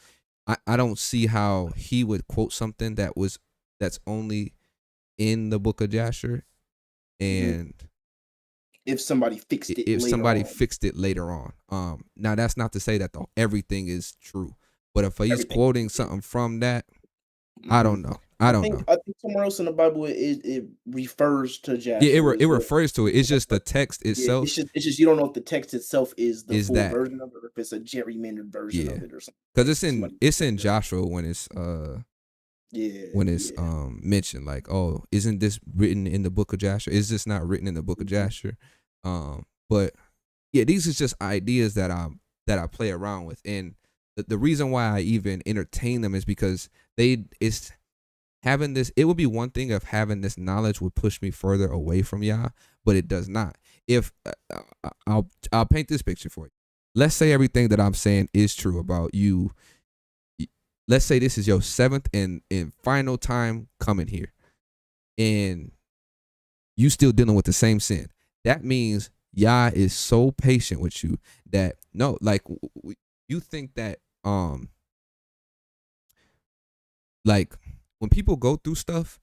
I don't see how he would quote something that's only in the book of Jasher, and If somebody fixed it if later somebody on. fixed it later on. Now that's not to say that everything is true, but if he's Everything. quoting something from that, I don't know. I don't know. I think somewhere else in the Bible it refers to Yeah, Jasher it as well. refers to it. It's just the text Yeah, itself it's just you don't know if the text itself is the is full that. version of it or if it's a gerrymandered version Yeah, of it or something. because Like somebody it's in Joshua when it's yeah. mentioned like, oh, isn't this written in the book of Jasher? Is this not written in the book of Jasher? But yeah, these are just ideas that I play around with, and the reason why I even entertain them is because it's having this. It would be one thing if having this knowledge would push me further away from Yah, but it does not. If I'll paint this picture for you. Let's say everything that I'm saying is true about you. Let's say this is your seventh and final time coming here, and you still dealing with the same sin. That means Yah is so patient with you that no, like you think that like when people go through stuff,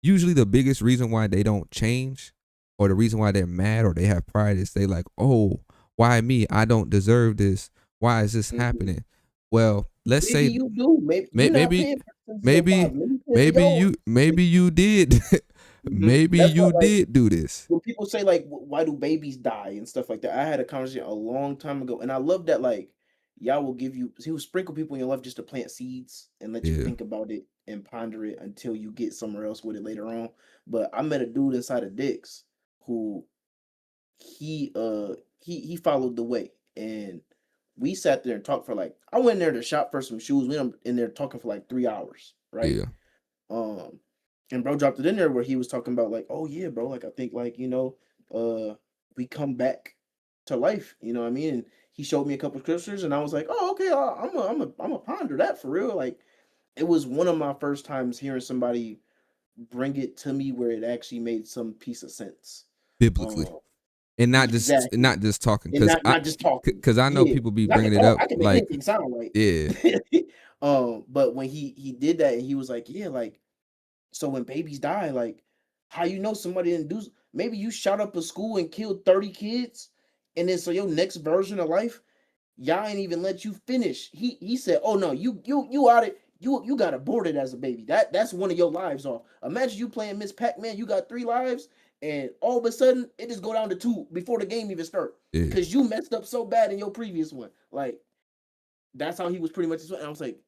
usually the biggest reason why they don't change or the reason why they're mad or they have pride is they like, oh, why me? I don't deserve this. Why is this happening? Well, let's Maybe say you do. Maybe you're not maybe paying attention to your father. maybe you did. Maybe That's you what like did do this. when people say like why do babies die and stuff like that. I had a conversation a long time ago, and I love that like Yah will give you he will sprinkle people in your life just to plant seeds and let you Yeah. think about it and ponder it until you get somewhere else with it later on. But I met a dude inside of Dick's who he followed the way, and we sat there and talked for like I went in there to shop for some shoes. We went in there talking for like 3 hours. right? Yeah. Um, and bro dropped it in there where he was talking about like, oh yeah, bro, like I think like we come back to life. You know what I mean? And he showed me a couple scriptures, and I was like, oh okay, I'm a ponder that for real. Like it was one of my first times hearing somebody bring it to me where it actually made some piece of sense. Biblically. Um, And exactly, not just talking, and not just talking. because I know Yeah, people be 'cause I can bringing it talk. up I can make like, anything sound right. yeah, But when he did that, and he was like, yeah, like so when babies die, like how you know somebody didn't do? Maybe you shot up a school and killed 30 kids, and then so your next version of life, y'all ain't even let you finish. He said, "Oh no, you out it. You got aborted as a baby. That's one of your lives off. Imagine you playing Miss Pac-Man. You got 3 lives, and all of a sudden it just go down to 2 before the game even start yeah, because you messed up so bad in your previous one. Like that's how he was pretty much. And I was like,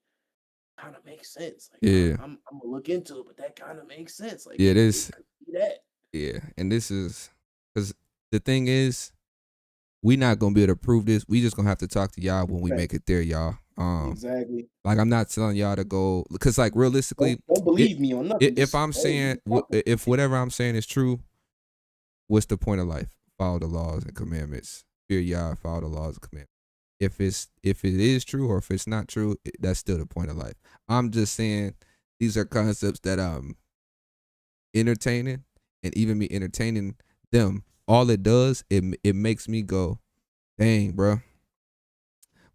kind of makes sense. Like yeah, I'm gonna look into it, but that kind of makes sense. Like yeah. it This, could be that. yeah, and this is because the thing is, we not gonna be able to prove this. We just gonna have to talk to y'all when we Right. make it there, y'all. Exactly. Like I'm not telling y'all to go because, like, realistically, Don't it, believe me on nothing. if Just I'm hey, saying just talking. if whatever I'm saying is true, what's the point of life? Follow the laws and commandments. Fear Yah, follow the laws and commandments. If it is true or if it's not true, that's still the point of life. I'm just saying these are concepts that I'm entertaining, and even me entertaining them, all it does, it makes me go, dang, bro.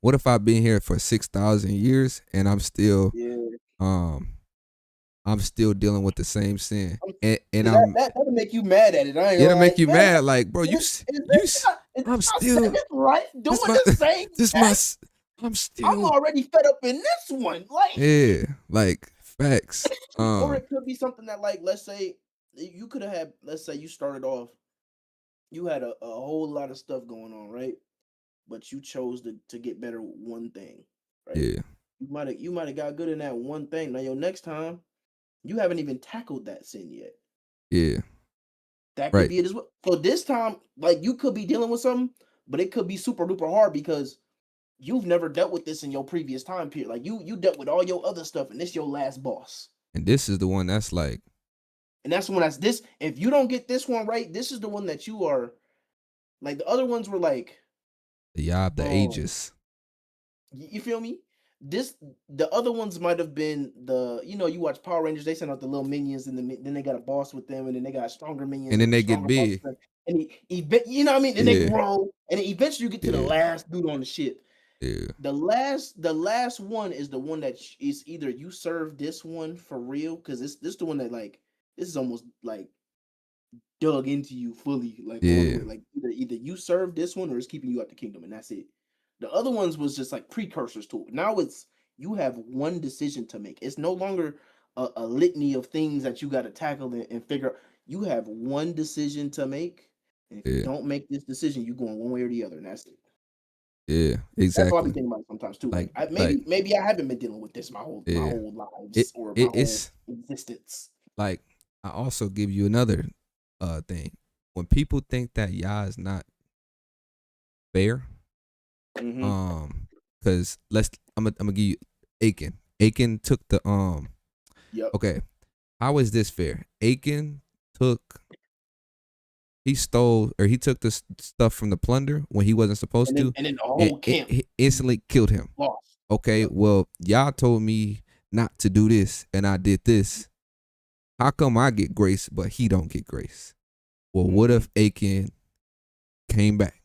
What if I've been here for 6,000 years and Yeah. um I'm still dealing with the same sin, and Yeah, I'm that'll make you mad at it. I ain't gonna it'll make lie, you man. mad, like, bro, Is you this not is I'm this my still seventh life doing this my the same this my act? I'm I'm still, already fed up in this one. Like, yeah, like, facts. or it could be something that, like, let's say you could have had, let's say you started off, you had a whole lot of stuff going on, right? But you chose to get better with one thing, right? Yeah, You might have got good in that one thing. Now your next time, you haven't even tackled that sin yet. yeah, That could right. be it as well. So this time, like you could be dealing with something, but it could be super duper hard because you've never dealt with this in your previous time period. Like you dealt with all your other stuff, and this your last boss. And this is the one that's like And that's when that's this. If you don't get this one right, this is the one that you are like the other ones were like, the Yah of the um, ages. you feel me? This the other ones might have been you watch Power Rangers, they send out the little minions and then they got a boss with them and then they got stronger minions And then and a they get stronger boss with big. them. And you know what I mean? And they Yeah, grow and then eventually you get to the yeah, last dude on the ship. yeah, The last one is the one that is either you serve this one for real because this the one that like this is almost like dug into you fully like all the yeah, way like either you serve this one or it's keeping you out the kingdom and that's it. The other ones was just like precursors to it. Now it's you have one decision to make. It's no longer a litany of things that you got to tackle and figure out. You have one decision to make, and if you yeah, don't make this decision, you going one way or the other, and that's it. yeah, That's what I be exactly. thinking about sometimes too. Like Like like maybe I haven't been dealing with this my yeah. whole lives It, or my whole it's existence. like, I also give you another thing. When people think that Yah is not fair, Hmm. because I'm gonna give you Achan. Achan took the Yep. okay. How is this fair? Achan took he stole or he took the stuff from the plunder when he wasn't supposed to, And then the and whole camp it instantly killed him. lost. Okay, Yep. well, y'all told me not to do this, and I did this. How come I get grace, but he don't get grace? Well, what Hmm. if Achan came back?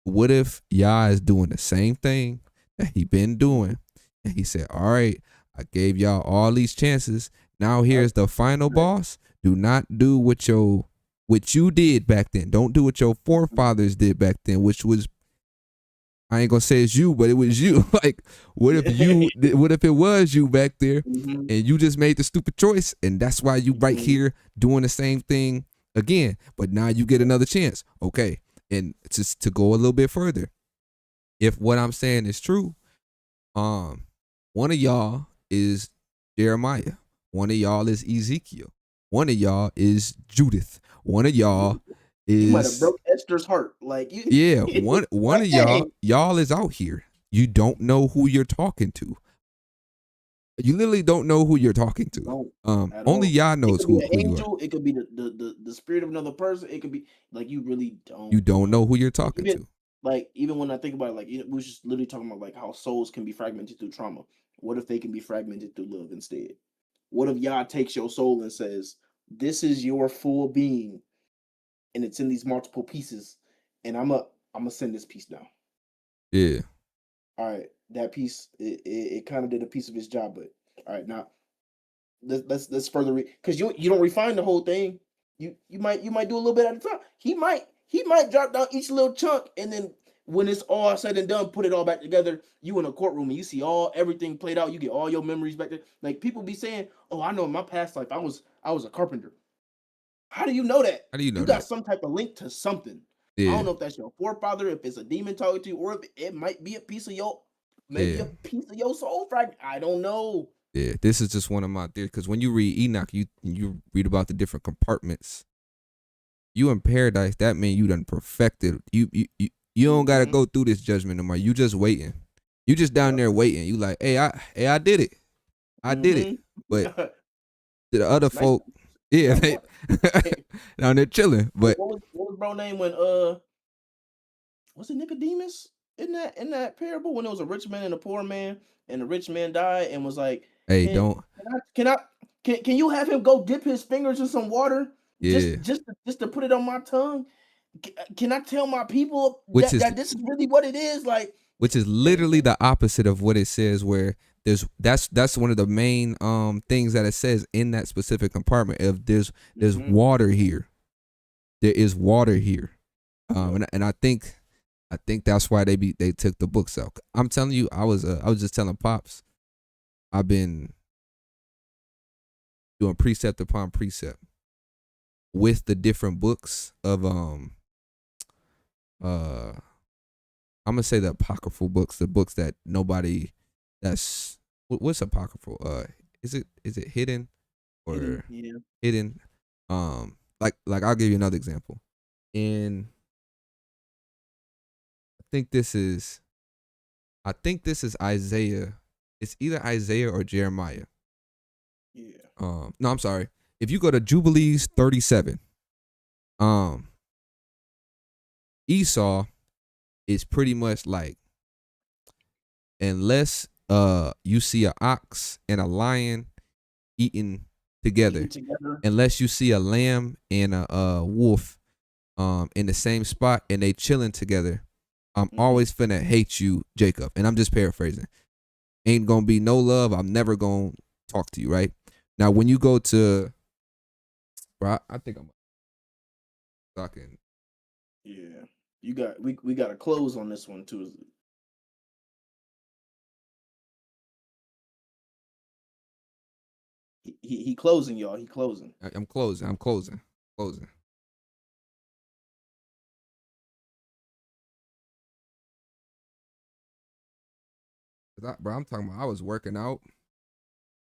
What if Yah is doing the same thing that he been doing, and he said, "All right, I gave y'all all these chances. Now Yep. here's the final boss. Do not do what you did back then. Don't do what your forefathers did back then, which was, I ain't gonna say it's you, but it was you. Like, what if it was you back there, Hmm. and you just made the stupid choice, and that's why you right Hmm. here doing the same thing again. But now you get another chance. Okay, and just to go a little bit further, if what I'm saying is true, one of y'all is Jeremiah, one of y'all is Ezekiel, one of y'all is Judith, one of y'all You might have is, broke Esther's heart. Like you, yeah, one like of dang. y'all is out here. You don't know who you're talking to. You literally don't know who you're talking to. Don't at Only all. Yah It knows could be who an you are. angel. It could be the spirit of another person. It could be like you really You don't know who you're Like, talking to. even when I think about it, like we was just literally talking about like how souls can be fragmented through trauma. What if they can be fragmented through love instead? What if Yah takes your soul and says, "This is your full being, and it's in these multiple pieces, and I'm gonna send this piece now." Yeah. All right, that piece it kind of did a piece of his job, but all right, now let's further because you don't refine the whole thing. You might do a little bit at a time. He might drop down each little chunk, and then when it's all said and done, put it all back together. You in a courtroom and you see everything played out. You get all your memories back there. Like people be saying, "Oh, I know in my past life I was a carpenter." How do you know that? How do you You know got that? some type of link to something. I Yeah. don't know if that's your forefather, if it's a demon talking to you, or if it might be a piece of maybe Yeah. a piece of your soul fragment. I don't know. Yeah. This is just one of my theories. Because when you read Enoch, you read about the different compartments. You in paradise, that means you done perfected. You don't gotta go through this judgment no more. You just waiting. You just down there waiting. You like, hey, I did it. I did it. But the other Nice. folk, yeah, Nice they one. down there chilling. But what was bro name when was it Nicodemus in that parable when it was a rich man and a poor man and the rich man died and was like, hey, can don't. can you have him go dip his fingers in some water Yeah. just to put it on my tongue? Can I tell my people Which is that this is really what it is? Like, literally the opposite of what it says. Where that's one of the main things that it says in that specific compartment. If there's water here, there is water here. And I think that's why they took the books out. I'm telling you, I was just telling Pops, I've been doing precept upon precept with the different books of I'm gonna say the apocryphal books, the books that nobody what's apocryphal? Is it hidden or hidden? Like I'll give you another example. In I think this is Isaiah. It's either Isaiah or Jeremiah. Yeah. No, I'm sorry. If you go to Jubilees 37, Esau is pretty much like, unless you see an ox and a lion eating together, unless you see a lamb and a wolf in the same spot and they chilling together, I'm always finna hate you, Jacob. And I'm just paraphrasing. Ain't gonna be no love. I'm never gonna talk to you, right? Now, when you go to, bro, I think I'm talking. Yeah, we got to close on this one too. He closing, y'all. He closing. I'm closing. Bro, I'm talking about I was working out.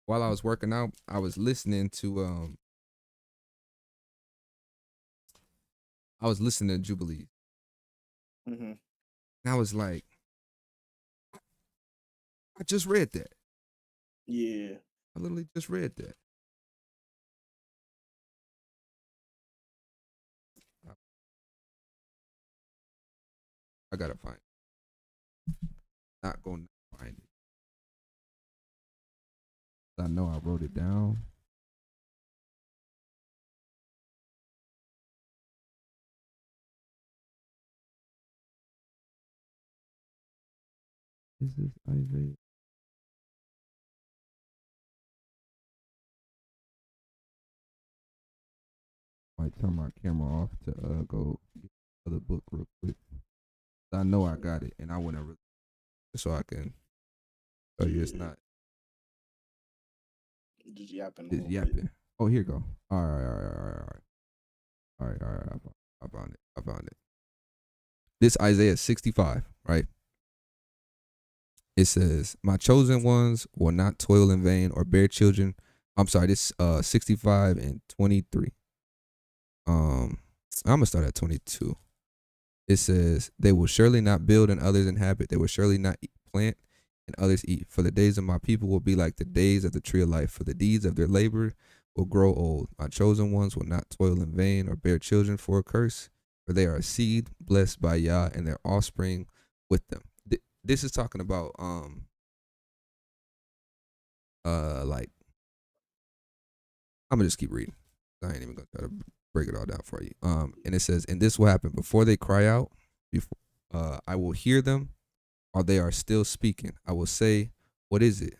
While I was working out, I was listening to Jubilee. And I was like, I just read that. Yeah. I literally just read that. I gotta find it. Not going to find it. I know I wrote it down. Is this Isaiah? Might turn my camera off to go get the book real quick. I know I got it, and I want to so I can tell you it's not. Just yapping. It's yapping. Oh, here you go. All right. I found it. This Isaiah 65, right? It says, "My chosen ones will not toil in vain or bear children." I'm sorry. This 65 and 23. I'm gonna start at 22. It says, "They will surely not build and others inhabit. They will surely not plant and others eat. For the days of my people will be like the days of the tree of life. For the deeds of their labor will grow old. My chosen ones will not toil in vain or bear children for a curse, for they are a seed blessed by Yah and their offspring with them. This is talking about like, I'm gonna just keep reading. I ain't even gonna try to break it all down for you. And it says, and this will happen before they cry out. Before I will hear them, while they are still speaking. I will say, what is it?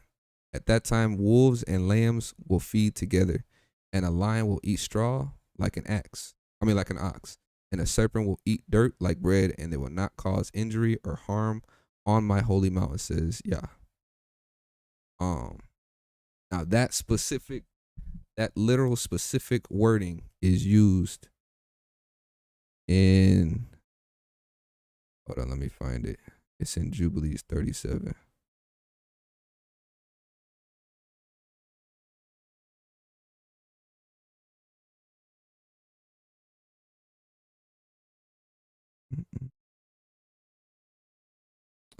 At that time, wolves and lambs will feed together, and a lion will eat straw like an axe. Like an ox. And a serpent will eat dirt like bread, and they will not cause injury or harm on my holy mountain, says Yah. Now that literal specific wording is used in, hold on, let me find it. It's in Jubilees 37.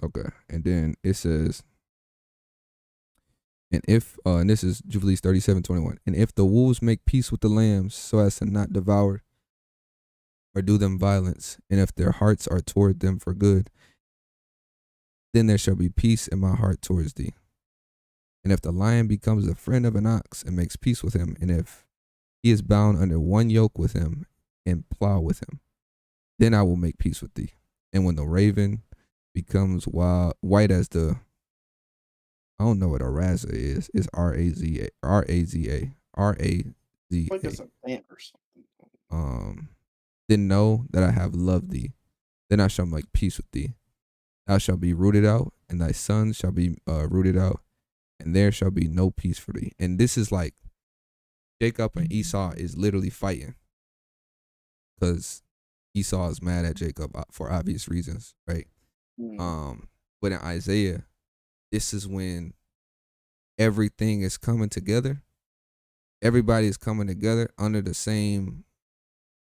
Okay, and then it says, and if and this is Jubilees 37:21, and if the wolves make peace with the lambs so as to not devour or do them violence, and if their hearts are toward them for good, then there shall be peace in my heart towards thee. And if the lion becomes a friend of an ox and makes peace with him, and if he is bound under one yoke with him and plow with him, then I will make peace with thee. And when the raven becomes white as the, I don't know what a raza is. It's R-A-Z-A. Like it's a plant or something. Then know that I have loved thee. Then I shall make peace with thee. Thou shalt be rooted out, and thy sons shall be rooted out, and there shall be no peace for thee. And this is like Jacob and Esau is literally fighting, because Esau is mad at Jacob for obvious reasons, right? But in Isaiah, this is when everything is coming together. Everybody is coming together under the same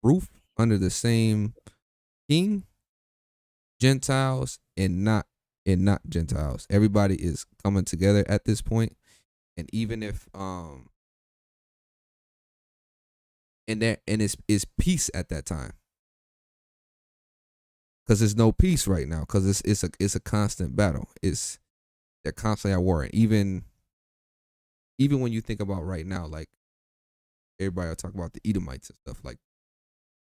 roof, under the same king. Gentiles and not Gentiles. Everybody is coming together at this point. And even if and it's peace at that time. Because there's no peace right now. Because it's a constant battle. They're constantly at war. And even when you think about right now, like everybody will talk about the Edomites and stuff, like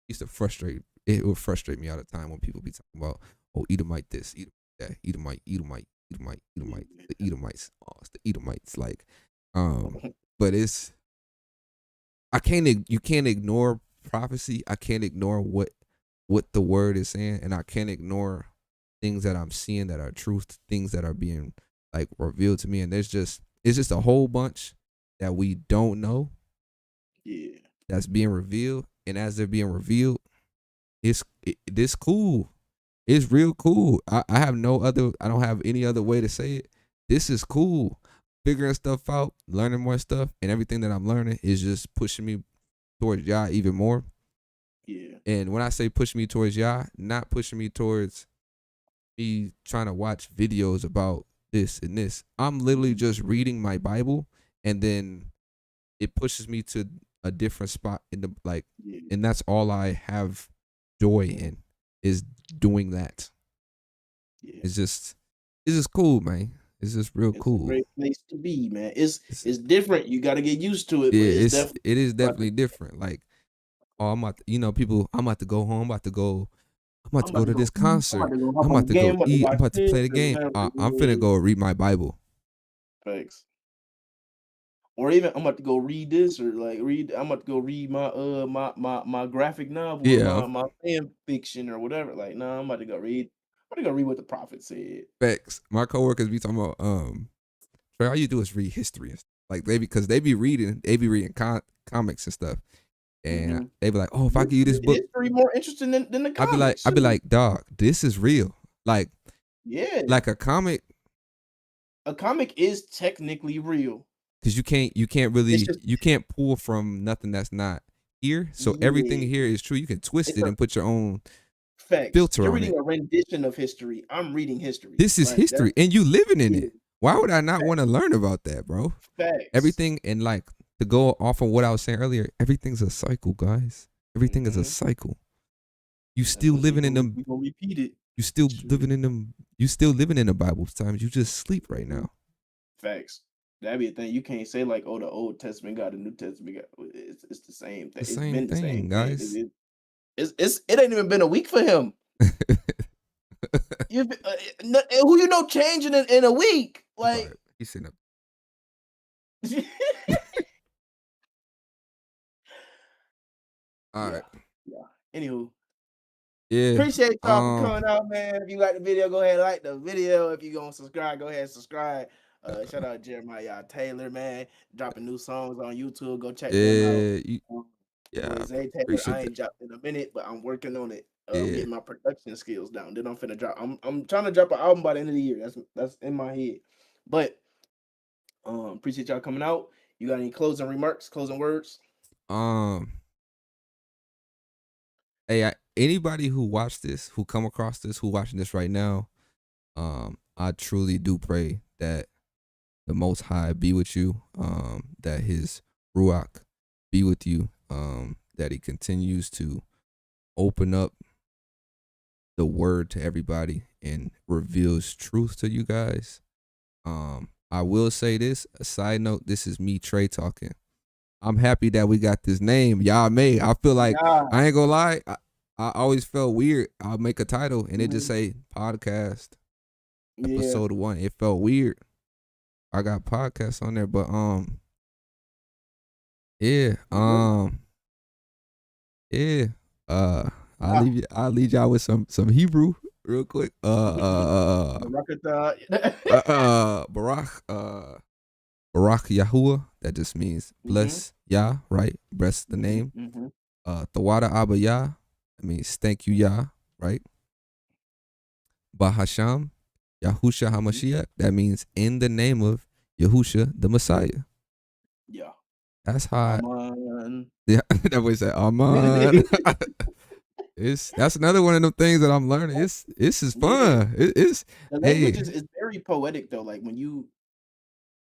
it would frustrate me all the time when people be talking about, oh, Edomite this, Edomite that, Edomite, the Edomites. Oh, it's the Edomites. Like, but you can't ignore prophecy. I can't ignore what the word is saying, and I can't ignore things that I'm seeing that are truth, things that are being like revealed to me. And it's just a whole bunch that we don't know. Yeah. That's being revealed, and as they're being revealed, this cool. It's real cool. I don't have any other way to say it. This is cool. Figuring stuff out, learning more stuff, and everything that I'm learning is just pushing me towards Yah even more. Yeah. And when I say push me towards Yah, not pushing me towards me trying to watch videos about this and this. I'm literally just reading my Bible, and then it pushes me to a different spot in the and that's all I have joy in, is doing that. Yeah. It's just cool, man. It's just real cool. A great place to be, man. It's different. You got to get used to it. Yeah, but it is definitely different. Like, oh, I'm about to go home. I'm about to go to this concert. I'm about to go eat. I'm about to play the game. I'm finna go read my Bible. Thanks. Or even I'm about to go read this, or I'm about to go read my graphic novel, or my fan fiction or whatever. Like, no, I'm about to go read what the prophet said. Facts. My coworkers be talking about Trey, all you do is read history and stuff. Like they be reading comics and stuff. And they be like, oh, if I give you this book, history more interesting than the comics. I'd be like, dog, this is real. Like, yeah, like a comic. A comic is technically real. Because you can't pull from nothing that's not here. So everything here is true. You can twist it and put your own Facts. filter You're on it. reading a rendition of history. I'm reading history. This is Like that's history, and you living in yeah, it. Why would I not want to learn about that, bro? facts. Everything, and like, to go off of what I was saying earlier, everything's a cycle, guys. Everything is a Mm-hmm. cycle. You That's still what living in them. we gonna repeat it. You still True. living in them. You still living in the Bible times. You just sleep right now. Facts. That'd be a thing. You can't say like, oh, the Old Testament got the New Testament got. It's the same thing. The It's same been the thing, same thing. guys. It ain't even been a week for him. You who you know changing in a week? Like He's sitting up. All right. yeah. Anywho, Yeah. appreciate y'all for coming out, man. If you like the video, go ahead and like the video. If you gonna subscribe, go ahead and subscribe. Shout out Jeremiah Taylor, man, dropping new songs on YouTube. Go check them out. Yeah. Zay Taylor, Appreciate I ain't that. dropped in a minute, but I'm working on it. Yeah. Getting my production skills down. Then I'm finna drop. I'm trying to drop an album by the end of the year. That's in my head. But appreciate y'all coming out. You got any closing remarks, closing words? Hey, anybody who watched this, who come across this, who watching this right now, I truly do pray that the Most High be with you, that His Ruach be with you, that He continues to open up the word to everybody and reveals truth to you guys. I will say this, a side note, this is me, Trey, talking. I'm happy that we got this name, Yah Made. I feel like, I ain't gonna lie, I always felt weird. I'll make a title and it just say podcast episode 1. It felt weird. I got podcasts on there, but I'll lead y'all with some Hebrew real quick. Barak Yahuwah, that just means bless Yah, right? Bless the name. Tawada Abba Yah, that means thank you, Yah, right? Bahasham, Yahusha HaMashiach, that means in the name of Yahusha, the Messiah. Yeah. That's how Aman. Yeah, that way say Aman. That's another one of them things that I'm learning. It's is fun. It's the language is very poetic though. Like when you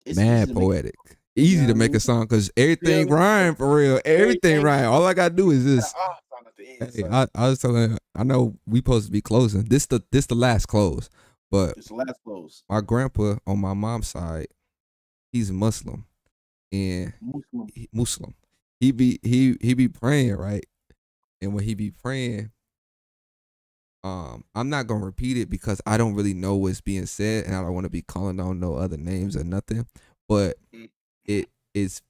it's mad poetic. Easy to make a song because everything rhyme for real. Everything rhyme. All I gotta do is this. Hey, I was telling. I know we supposed to be closing. This the last close, but it's the last close. My grandpa on my mom's side, he's Muslim, and Muslim. He be praying, right? And when he be praying, I'm not gonna repeat it because I don't really know what's being said, and I don't want to be calling on no other names or nothing. But it is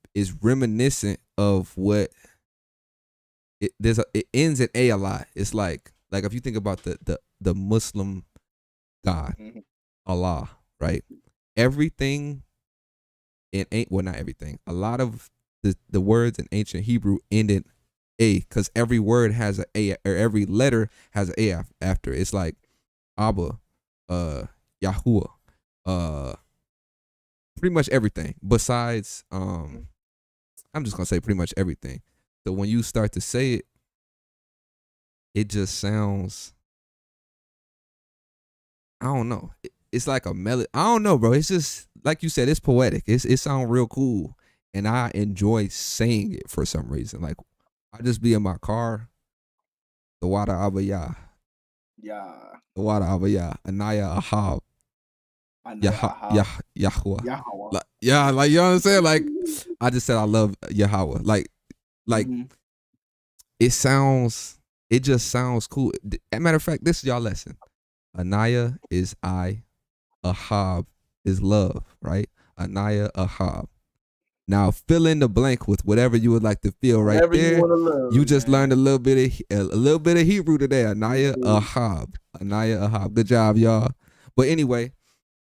reminiscent of what it ends in a lot. It's like if you think about the Muslim God, Allah, right? Everything not everything. A lot of the words in ancient Hebrew ended a, because every word has a or every letter has an a after. It's like Abba, Yahuwah, pretty much everything. Besides, I'm just gonna say pretty much everything. So when you start to say it, it just sounds, I don't know. It's like a melody. I don't know, bro. It's just like you said. It's poetic. It sounds real cool, and I enjoy saying it for some reason. Like I just be in my car. The water Abba Yah. Yeah. The water Abba Yah. Anaya Ahab. Yahweh. Like, yeah, like you know what I'm saying? Like I just said I love Yahweh. Like it just sounds cool. As a matter of fact, this is y'all lesson. Anaya is I, Ahab is love, right? Anaya Ahab. Now fill in the blank with whatever you would like to feel right there. You just learned a little bit of Hebrew today. Anaya Ahab. Anaya Ahab. Good job, y'all. But anyway,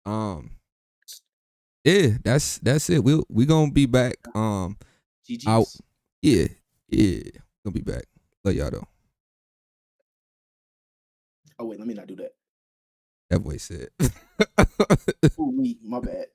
yeah, that's it. We gonna be back. Out. Yeah. Gonna be back. Love y'all though. Oh wait, let me not do that. That boy said. Ooh, me, my bad.